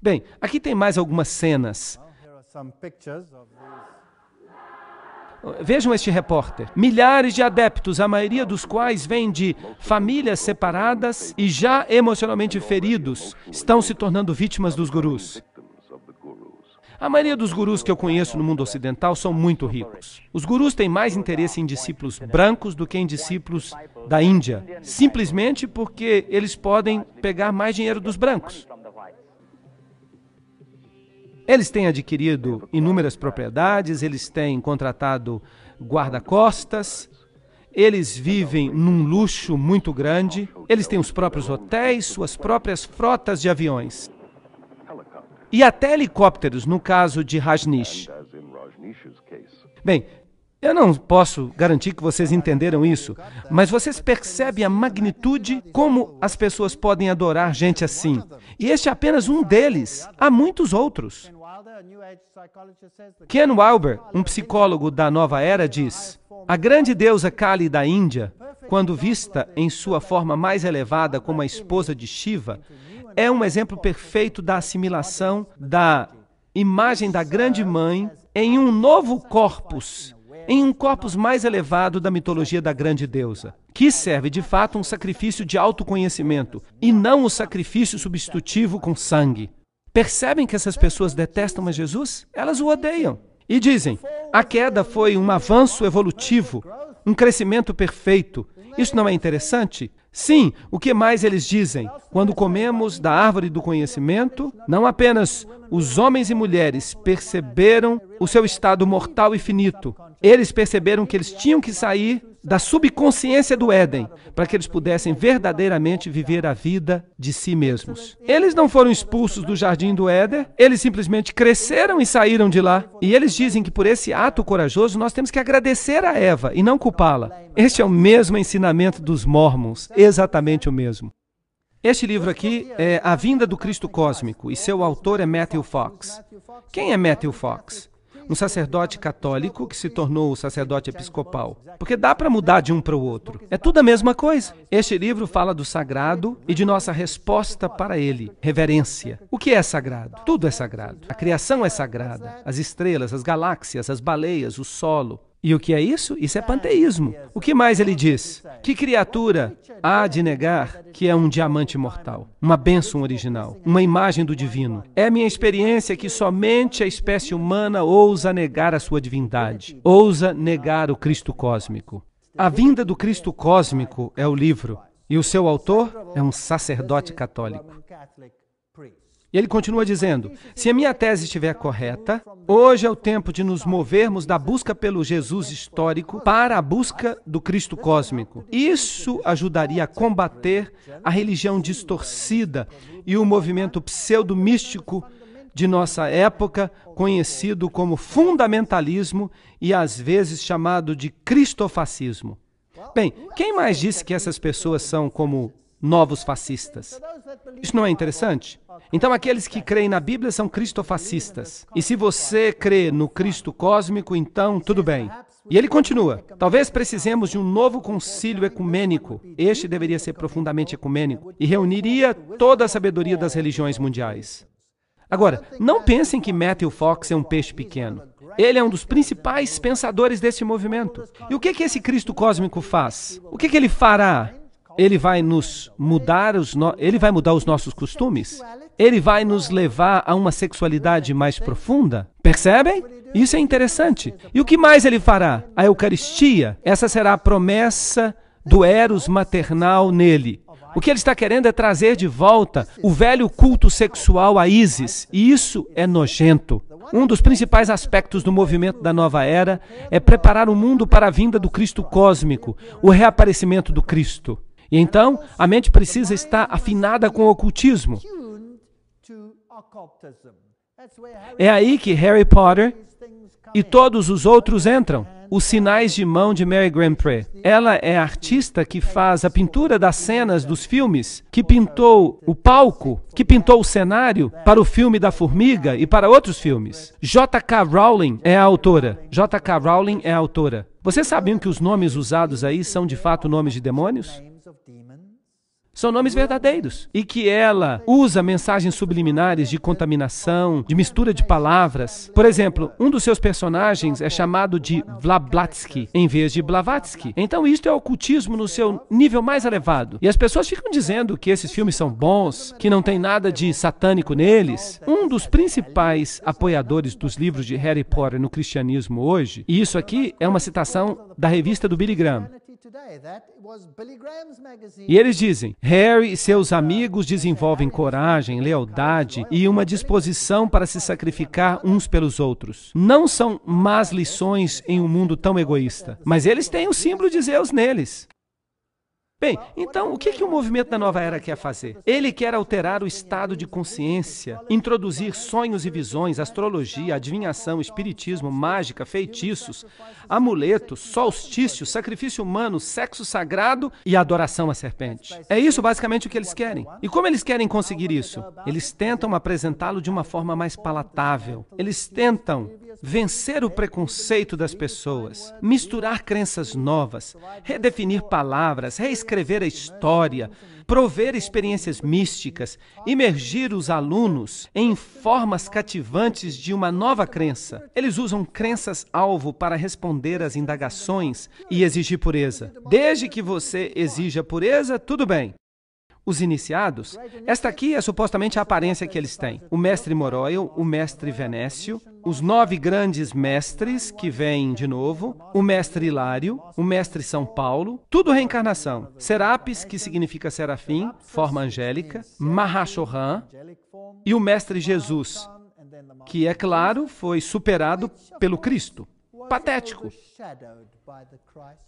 Bem, aqui tem mais algumas cenas. Vejam este repórter. Milhares de adeptos, a maioria dos quais vêm de famílias separadas e já emocionalmente feridos, estão se tornando vítimas dos gurus. A maioria dos gurus que eu conheço no mundo ocidental são muito ricos. Os gurus têm mais interesse em discípulos brancos do que em discípulos da Índia, simplesmente porque eles podem pegar mais dinheiro dos brancos. Eles têm adquirido inúmeras propriedades, eles têm contratado guarda-costas, eles vivem num luxo muito grande, eles têm os próprios hotéis, suas próprias frotas de aviões. E até helicópteros, no caso de Rajneesh. Bem, eu não posso garantir que vocês entenderam isso, mas vocês percebem a magnitude como as pessoas podem adorar gente assim. E este é apenas um deles. Há muitos outros. Ken Wilber, um psicólogo da nova era, diz: a grande deusa Kali da Índia, quando vista em sua forma mais elevada como a esposa de Shiva, é um exemplo perfeito da assimilação da imagem da grande mãe em um novo corpus, em um corpus mais elevado da mitologia da grande deusa, que serve de fato um sacrifício de autoconhecimento e não o sacrifício substitutivo com sangue. Percebem que essas pessoas detestam a Jesus? Elas o odeiam. E dizem, a queda foi um avanço evolutivo, um crescimento perfeito. Isso não é interessante? Sim, o que mais eles dizem? Quando comemos da árvore do conhecimento, não apenas os homens e mulheres perceberam o seu estado mortal e finito, eles perceberam que eles tinham que sair da subconsciência do Éden, para que eles pudessem verdadeiramente viver a vida de si mesmos. Eles não foram expulsos do jardim do Éden, eles simplesmente cresceram e saíram de lá. E eles dizem que por esse ato corajoso nós temos que agradecer a Eva e não culpá-la. Este é o mesmo ensinamento dos Mormons, exatamente o mesmo. Este livro aqui é A Vinda do Cristo Cósmico e seu autor é Matthew Fox. Quem é Matthew Fox? Um sacerdote católico que se tornou o sacerdote episcopal. Porque dá para mudar de um para o outro. É tudo a mesma coisa. Este livro fala do sagrado e de nossa resposta para ele. Reverência. O que é sagrado? Tudo é sagrado. A criação é sagrada. As estrelas, as galáxias, as baleias, o solo. E o que é isso? Isso é panteísmo. O que mais ele diz? Que criatura há de negar que é um diamante mortal, uma bênção original, uma imagem do divino? É minha experiência que somente a espécie humana ousa negar a sua divindade, ousa negar o Cristo cósmico. A Vinda do Cristo Cósmico é o livro, e o seu autor é um sacerdote católico. E ele continua dizendo, se a minha tese estiver correta, hoje é o tempo de nos movermos da busca pelo Jesus histórico para a busca do Cristo cósmico. Isso ajudaria a combater a religião distorcida e o movimento pseudo-místico de nossa época, conhecido como fundamentalismo e às vezes chamado de cristofascismo. Bem, quem mais disse que essas pessoas são como novos fascistas? Isso não é interessante? Então, aqueles que creem na Bíblia são cristofascistas. E se você crê no Cristo cósmico, então tudo bem. E ele continua, talvez precisemos de um novo concílio ecumênico. Este deveria ser profundamente ecumênico e reuniria toda a sabedoria das religiões mundiais. Agora, não pensem que Matthew Fox é um peixe pequeno. Ele é um dos principais pensadores desse movimento. E o que esse Cristo cósmico faz? O que ele fará? Ele vai nos mudar, ele vai mudar os nossos costumes? Ele vai nos levar a uma sexualidade mais profunda? Percebem? Isso é interessante. E o que mais ele fará? A Eucaristia. Essa será a promessa do eros maternal nele. O que ele está querendo é trazer de volta o velho culto sexual a Ísis, e isso é nojento. Um dos principais aspectos do movimento da nova era é preparar o mundo para a vinda do Cristo cósmico, o reaparecimento do Cristo. E então, a mente precisa estar afinada com o ocultismo. É aí que Harry Potter e todos os outros entram. Os Sinais de Mão de Mary Grandpré. Ela é a artista que faz a pintura das cenas dos filmes, que pintou o palco, que pintou o cenário para o filme da Formiga e para outros filmes. J.K. Rowling é a autora. J.K. Rowling é a autora. Vocês sabiam que os nomes usados aí são de fato nomes de demônios? São nomes verdadeiros. E que ela usa mensagens subliminares de contaminação, de mistura de palavras. Por exemplo, um dos seus personagens é chamado de Blavatsky, em vez de Blavatsky. Então isto é ocultismo no seu nível mais elevado. E as pessoas ficam dizendo que esses filmes são bons, que não tem nada de satânico neles. Um dos principais apoiadores dos livros de Harry Potter no cristianismo hoje, e isso aqui é uma citação da revista do Billy Graham. E eles dizem, Harry e seus amigos desenvolvem coragem, lealdade e uma disposição para se sacrificar uns pelos outros. Não são más lições em um mundo tão egoísta, mas eles têm o símbolo de Zeus neles. Bem, então o que o movimento da nova era quer fazer? Ele quer alterar o estado de consciência, introduzir sonhos e visões, astrologia, adivinhação, espiritismo, mágica, feitiços, amuletos, solstício, sacrifício humano, sexo sagrado e adoração à serpente. É isso basicamente o que eles querem. E como eles querem conseguir isso? Eles tentam apresentá-lo de uma forma mais palatável. Eles tentam vencer o preconceito das pessoas, misturar crenças novas, redefinir palavras, reescrever a história, prover experiências místicas, imergir os alunos em formas cativantes de uma nova crença. Eles usam crenças-alvo para responder às indagações e exigir pureza. Desde que você exija pureza, tudo bem. Os iniciados, esta aqui é supostamente a aparência que eles têm. O mestre Moroil, o mestre Venécio, os 9 grandes mestres que vêm de novo, o mestre Hilário, o mestre São Paulo, tudo reencarnação. Serapis, que significa serafim, forma angélica, Mahashohan, e o mestre Jesus, que, é claro, foi superado pelo Cristo. Patético.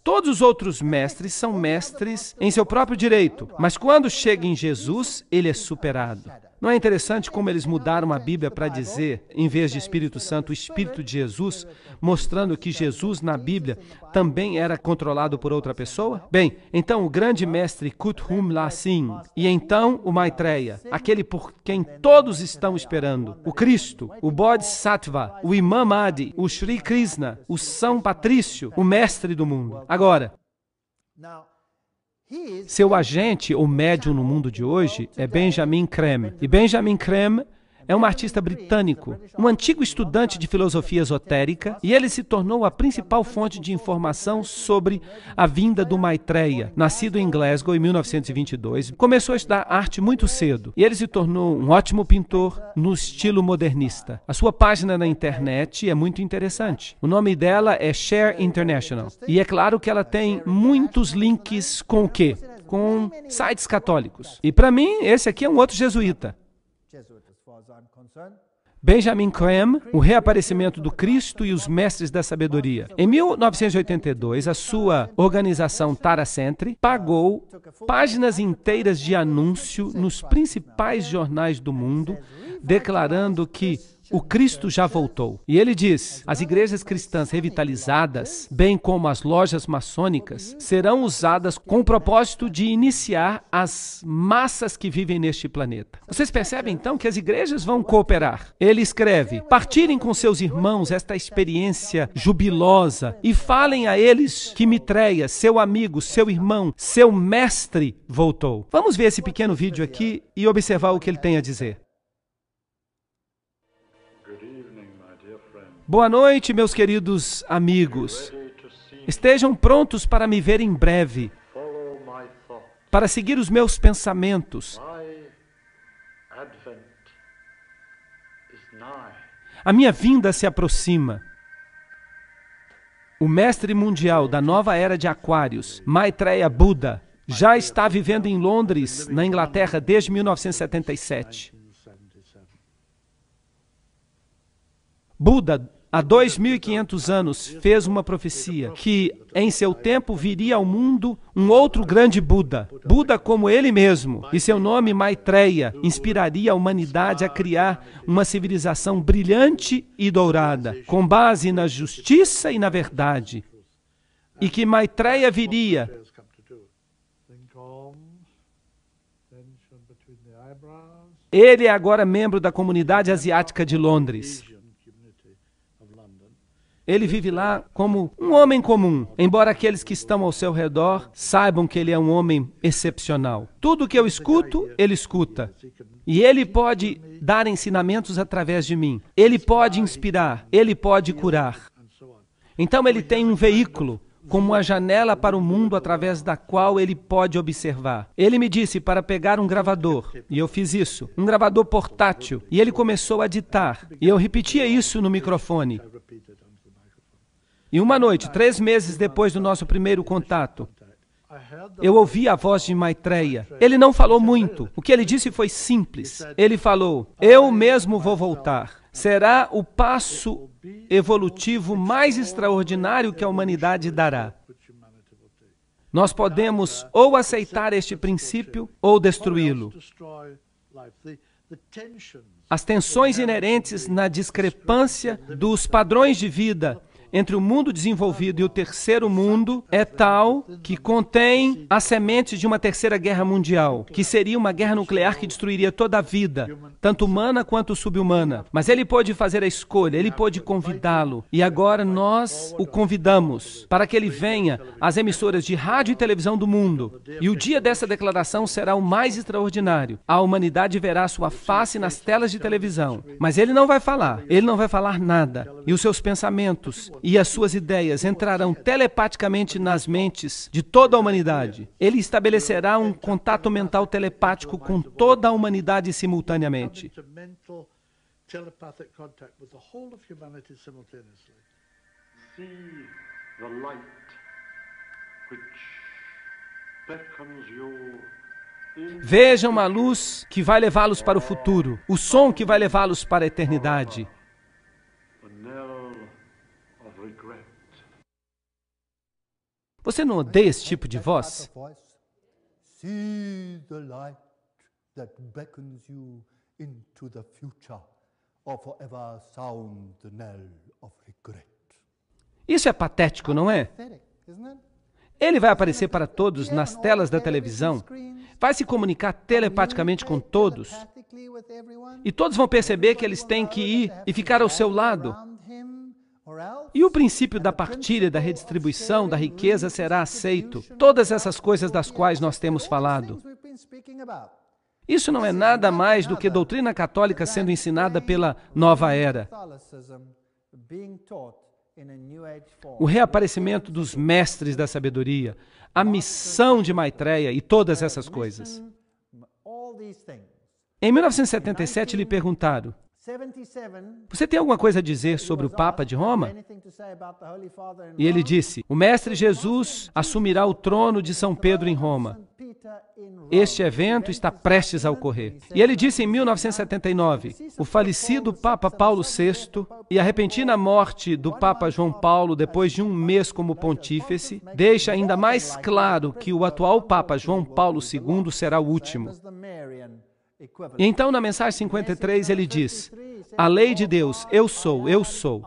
Todos os outros mestres são mestres em seu próprio direito, mas quando chega em Jesus, ele é superado. Não é interessante como eles mudaram a Bíblia para dizer, em vez de Espírito Santo, o Espírito de Jesus, mostrando que Jesus na Bíblia também era controlado por outra pessoa? Bem, então o grande mestre Kuthum Lasin, e então o Maitreya, aquele por quem todos estão esperando, o Cristo, o Bodhisattva, o Imam Mahdi, o Sri Krishna, o São Patrício, o mestre do mundo. Agora, seu agente ou médium no mundo de hoje é Benjamin Creme. E Benjamin Creme é um artista britânico, um antigo estudante de filosofia esotérica, e ele se tornou a principal fonte de informação sobre a vinda do Maitreya. Nascido em Glasgow em 1922, começou a estudar arte muito cedo, e ele se tornou um ótimo pintor no estilo modernista. A sua página na internet é muito interessante. O nome dela é Share International, e é claro que ela tem muitos links com o quê? Com sites católicos. E para mim, esse aqui é um outro jesuíta. Benjamin Creme, o reaparecimento do Cristo e os mestres da sabedoria. Em 1982, a sua organização Tara Centre pagou páginas inteiras de anúncio nos principais jornais do mundo, declarando que o Cristo já voltou. E ele diz, as igrejas cristãs revitalizadas, bem como as lojas maçônicas, serão usadas com o propósito de iniciar as massas que vivem neste planeta. Vocês percebem, então, que as igrejas vão cooperar. Ele escreve, partilhem com seus irmãos esta experiência jubilosa e falem a eles que Maitreya, seu amigo, seu irmão, seu mestre, voltou. Vamos ver esse pequeno vídeo aqui e observar o que ele tem a dizer. Boa noite, meus queridos amigos. Estejam prontos para me ver em breve, para seguir os meus pensamentos. A minha vinda se aproxima. O mestre mundial da nova era de Aquários, Maitreya Buda, já está vivendo em Londres, na Inglaterra, desde 1977. Buda, há 2.500 anos, fez uma profecia que, em seu tempo, viria ao mundo um outro grande Buda. Buda como ele mesmo. E seu nome, Maitreya, inspiraria a humanidade a criar uma civilização brilhante e dourada, com base na justiça e na verdade. E que Maitreya viria Ele é agora membro da comunidade asiática de Londres. Ele vive lá como um homem comum, embora aqueles que estão ao seu redor saibam que ele é um homem excepcional. Tudo que eu escuto, ele escuta. E ele pode dar ensinamentos através de mim. Ele pode inspirar, ele pode curar. Então ele tem um veículo, como uma janela para o mundo através da qual ele pode observar. Ele me disse para pegar um gravador, e eu fiz isso, um gravador portátil, e ele começou a ditar, e eu repetia isso no microfone. E uma noite, 3 meses depois do nosso primeiro contato, eu ouvi a voz de Maitreya. Ele não falou muito. O que ele disse foi simples. Ele falou, eu mesmo vou voltar. Será o passo evolutivo mais extraordinário que a humanidade dará. Nós podemos ou aceitar este princípio ou destruí-lo. As tensões inerentes na discrepância dos padrões de vida entre o mundo desenvolvido e o terceiro mundo é tal que contém as sementes de uma terceira guerra mundial, que seria uma guerra nuclear que destruiria toda a vida, tanto humana quanto subhumana. Mas ele pôde fazer a escolha, ele pôde convidá-lo, e agora nós o convidamos para que ele venha às emissoras de rádio e televisão do mundo. E o dia dessa declaração será o mais extraordinário. A humanidade verá sua face nas telas de televisão, mas ele não vai falar nada, e os seus pensamentos e as suas ideias entrarão telepaticamente nas mentes de toda a humanidade. Ele estabelecerá um contato mental telepático com toda a humanidade simultaneamente. Vejam a luz que vai levá-los para o futuro, o som que vai levá-los para a eternidade. Você não odeia esse tipo de voz? See the light that beckons you into the future, or forever sound the knell of regret. Isso é patético, não é? Ele vai aparecer para todos nas telas da televisão, vai se comunicar telepaticamente com todos, e todos vão perceber que eles têm que ir e ficar ao seu lado. E o princípio da partilha, da redistribuição, da riqueza será aceito. Todas essas coisas das quais nós temos falado. Isso não é nada mais do que doutrina católica sendo ensinada pela nova era. O reaparecimento dos mestres da sabedoria, a missão de Maitreya e todas essas coisas. Em 1977 lhe perguntaram, você tem alguma coisa a dizer sobre o Papa de Roma? E ele disse, o Mestre Jesus assumirá o trono de São Pedro em Roma. Este evento está prestes a ocorrer. E ele disse em 1979, o falecido Papa Paulo VI e a repentina morte do Papa João Paulo depois de um mês como pontífice, deixa ainda mais claro que o atual Papa João Paulo II será o último. E então, na mensagem 53, ele diz, a lei de Deus, eu sou, eu sou.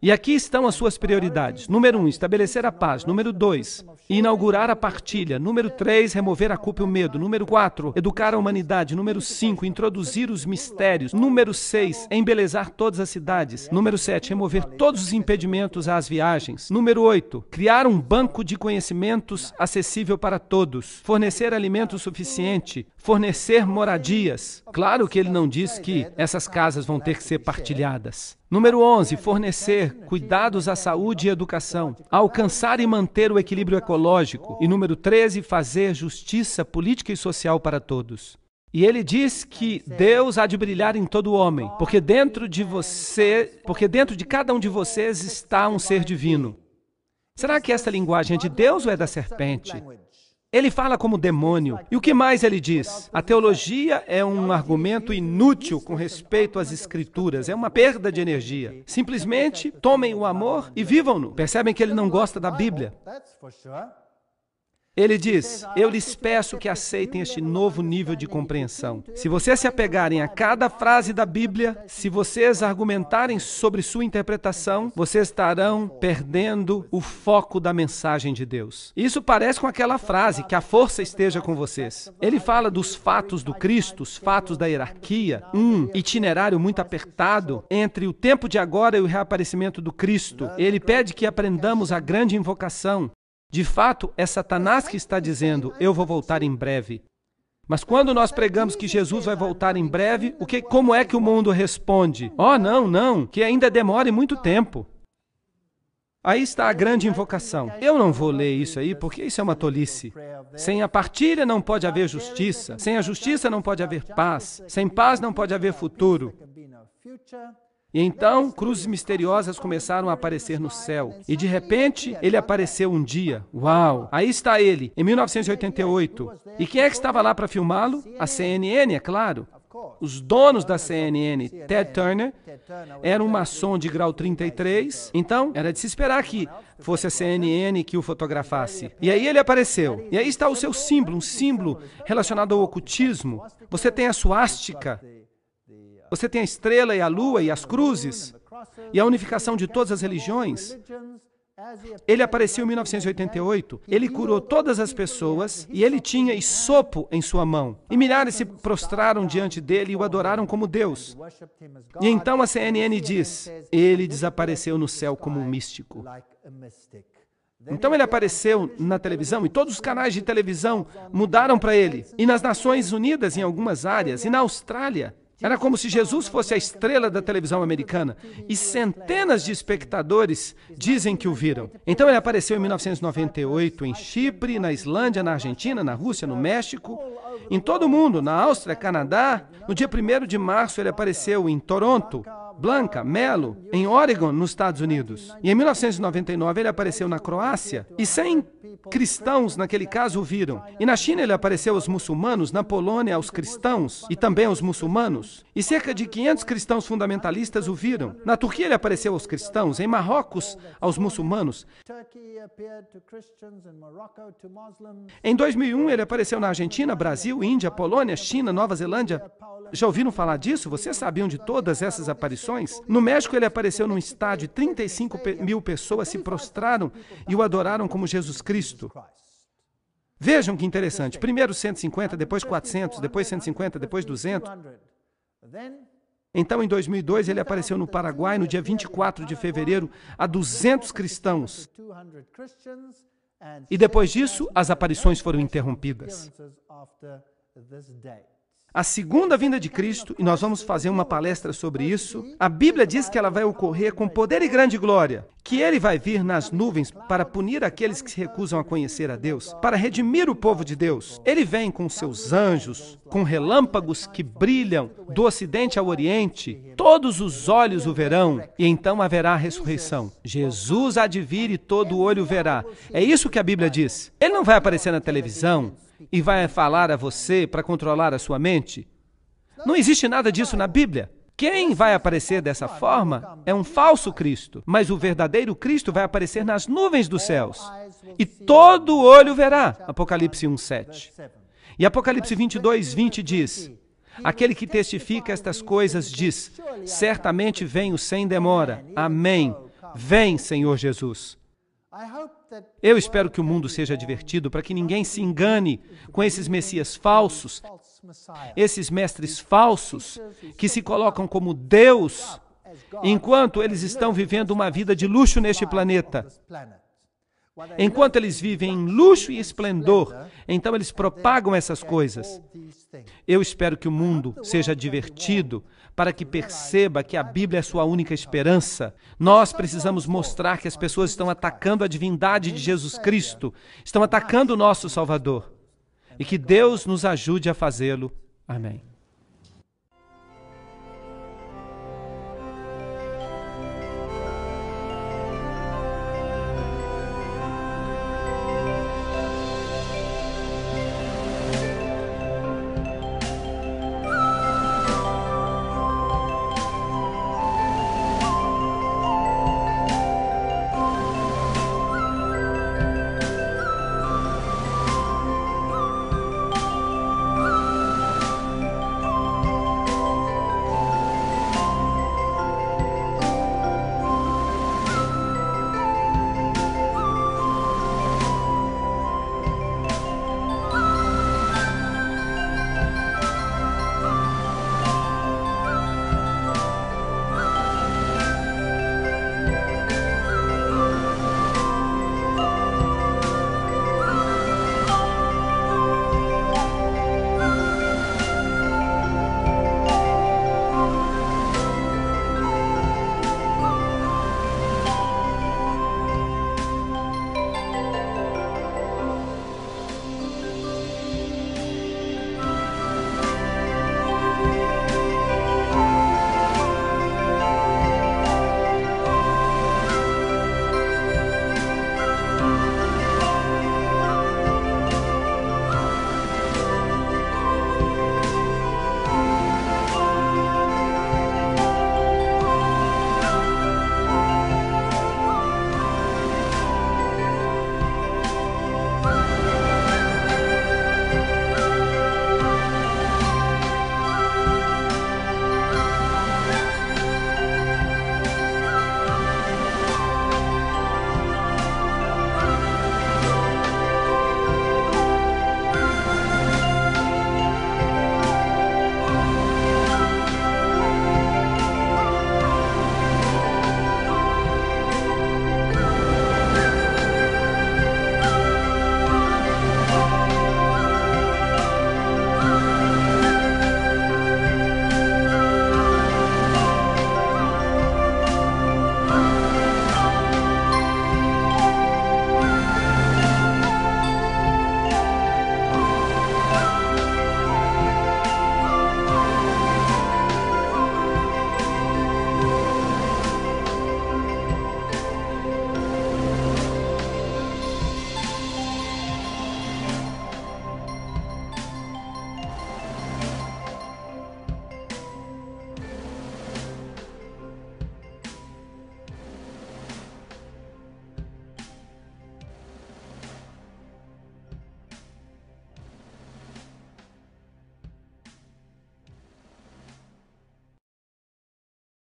E aqui estão as suas prioridades. Número 1, estabelecer a paz. Número 2, inaugurar a partilha. Número 3, remover a culpa e o medo. Número 4, educar a humanidade. Número 5, introduzir os mistérios. Número 6, embelezar todas as cidades. Número 7, remover todos os impedimentos às viagens. Número 8, criar um banco de conhecimentos acessível para todos. Fornecer alimento suficiente. Fornecer moradias. Claro que ele não diz que essas casas vão ter que ser partilhadas. Número 11, fornecer cuidados à saúde e educação, alcançar e manter o equilíbrio ecológico. E número 13, fazer justiça política e social para todos. E ele diz que Deus há de brilhar em todo homem, porque dentro de cada um de vocês está um ser divino. Será que essa linguagem é de Deus ou é da serpente? Ele fala como demônio. E o que mais ele diz? A teologia é um argumento inútil com respeito às Escrituras. É uma perda de energia. Simplesmente tomem o amor e vivam-no. Percebem que ele não gosta da Bíblia. Ele diz, eu lhes peço que aceitem este novo nível de compreensão. Se vocês se apegarem a cada frase da Bíblia, se vocês argumentarem sobre sua interpretação, vocês estarão perdendo o foco da mensagem de Deus. Isso parece com aquela frase, que a força esteja com vocês. Ele fala dos fatos do Cristo, os fatos da hierarquia, um itinerário muito apertado entre o tempo de agora e o reaparecimento do Cristo. Ele pede que aprendamos a grande invocação. De fato, é Satanás que está dizendo, eu vou voltar em breve. Mas quando nós pregamos que Jesus vai voltar em breve, como é que o mundo responde? Oh, não, que ainda demore muito tempo. Aí está a grande invocação. Eu não vou ler isso aí, porque isso é uma tolice. Sem a partilha não pode haver justiça. Sem a justiça não pode haver paz. Sem paz não pode haver futuro. E então, cruzes misteriosas começaram a aparecer no céu. E de repente, ele apareceu um dia. Uau! Aí está ele, em 1988. E quem é que estava lá para filmá-lo? A CNN, é claro. Os donos da CNN, Ted Turner, era um maçom de grau 33. Então, era de se esperar que fosse a CNN que o fotografasse. E aí ele apareceu. E aí está o seu símbolo, um símbolo relacionado ao ocultismo. Você tem a suástica. Você tem a estrela e a lua e as cruzes e a unificação de todas as religiões. Ele apareceu em 1988, ele curou todas as pessoas e ele tinha isopo em sua mão. E milhares se prostraram diante dele e o adoraram como Deus. E então a CNN diz, ele desapareceu no céu como um místico. Então ele apareceu na televisão e todos os canais de televisão mudaram para ele. E nas Nações Unidas, em algumas áreas, e na Austrália. Era como se Jesus fosse a estrela da televisão americana. E centenas de espectadores dizem que o viram. Então ele apareceu em 1998 em Chipre, na Islândia, na Argentina, na Rússia, no México, em todo o mundo, na Áustria, Canadá. No dia 1º de março ele apareceu em Toronto, Blanca, Melo, em Oregon, nos Estados Unidos. E em 1999 ele apareceu na Croácia. E 100 cristãos, naquele caso, o viram. E na China ele apareceu aos muçulmanos, na Polônia aos cristãos e também aos muçulmanos. E cerca de 500 cristãos fundamentalistas o viram. Na Turquia ele apareceu aos cristãos, em Marrocos aos muçulmanos. Em 2001 ele apareceu na Argentina, Brasil, Índia, Polônia, China, Nova Zelândia. Já ouviram falar disso? Vocês sabiam de todas essas aparições? No México ele apareceu num estádio e 35 mil pessoas se prostraram e o adoraram como Jesus Cristo. Vejam que interessante. Primeiro 150, depois 400, depois 150, depois 200. Então, em 2002, ele apareceu no Paraguai, no dia 24 de fevereiro, a 200 cristãos. E depois disso, as aparições foram interrompidas. A segunda vinda de Cristo, e nós vamos fazer uma palestra sobre isso, a Bíblia diz que ela vai ocorrer com poder e grande glória, que ele vai vir nas nuvens para punir aqueles que se recusam a conhecer a Deus, para redimir o povo de Deus. Ele vem com seus anjos, com relâmpagos que brilham do ocidente ao oriente, todos os olhos o verão, e então haverá a ressurreição. Jesus há de vir e todo olho verá. É isso que a Bíblia diz. Ele não vai aparecer na televisão e vai falar a você para controlar a sua mente? Não existe nada disso na Bíblia. Quem vai aparecer dessa forma é um falso Cristo, mas o verdadeiro Cristo vai aparecer nas nuvens dos céus. E todo olho verá. Apocalipse 1:7. E Apocalipse 22:20 diz, aquele que testifica estas coisas diz, certamente venho sem demora. Amém. Vem, Senhor Jesus. Eu espero que o mundo seja divertido para que ninguém se engane com esses messias falsos, esses mestres falsos que se colocam como Deus, enquanto eles estão vivendo uma vida de luxo neste planeta. Enquanto eles vivem em luxo e esplendor, então eles propagam essas coisas. Eu espero que o mundo seja divertido para que perceba que a Bíblia é sua única esperança. Nós precisamos mostrar que as pessoas estão atacando a divindade de Jesus Cristo, estão atacando o nosso Salvador. E que Deus nos ajude a fazê-lo. Amém.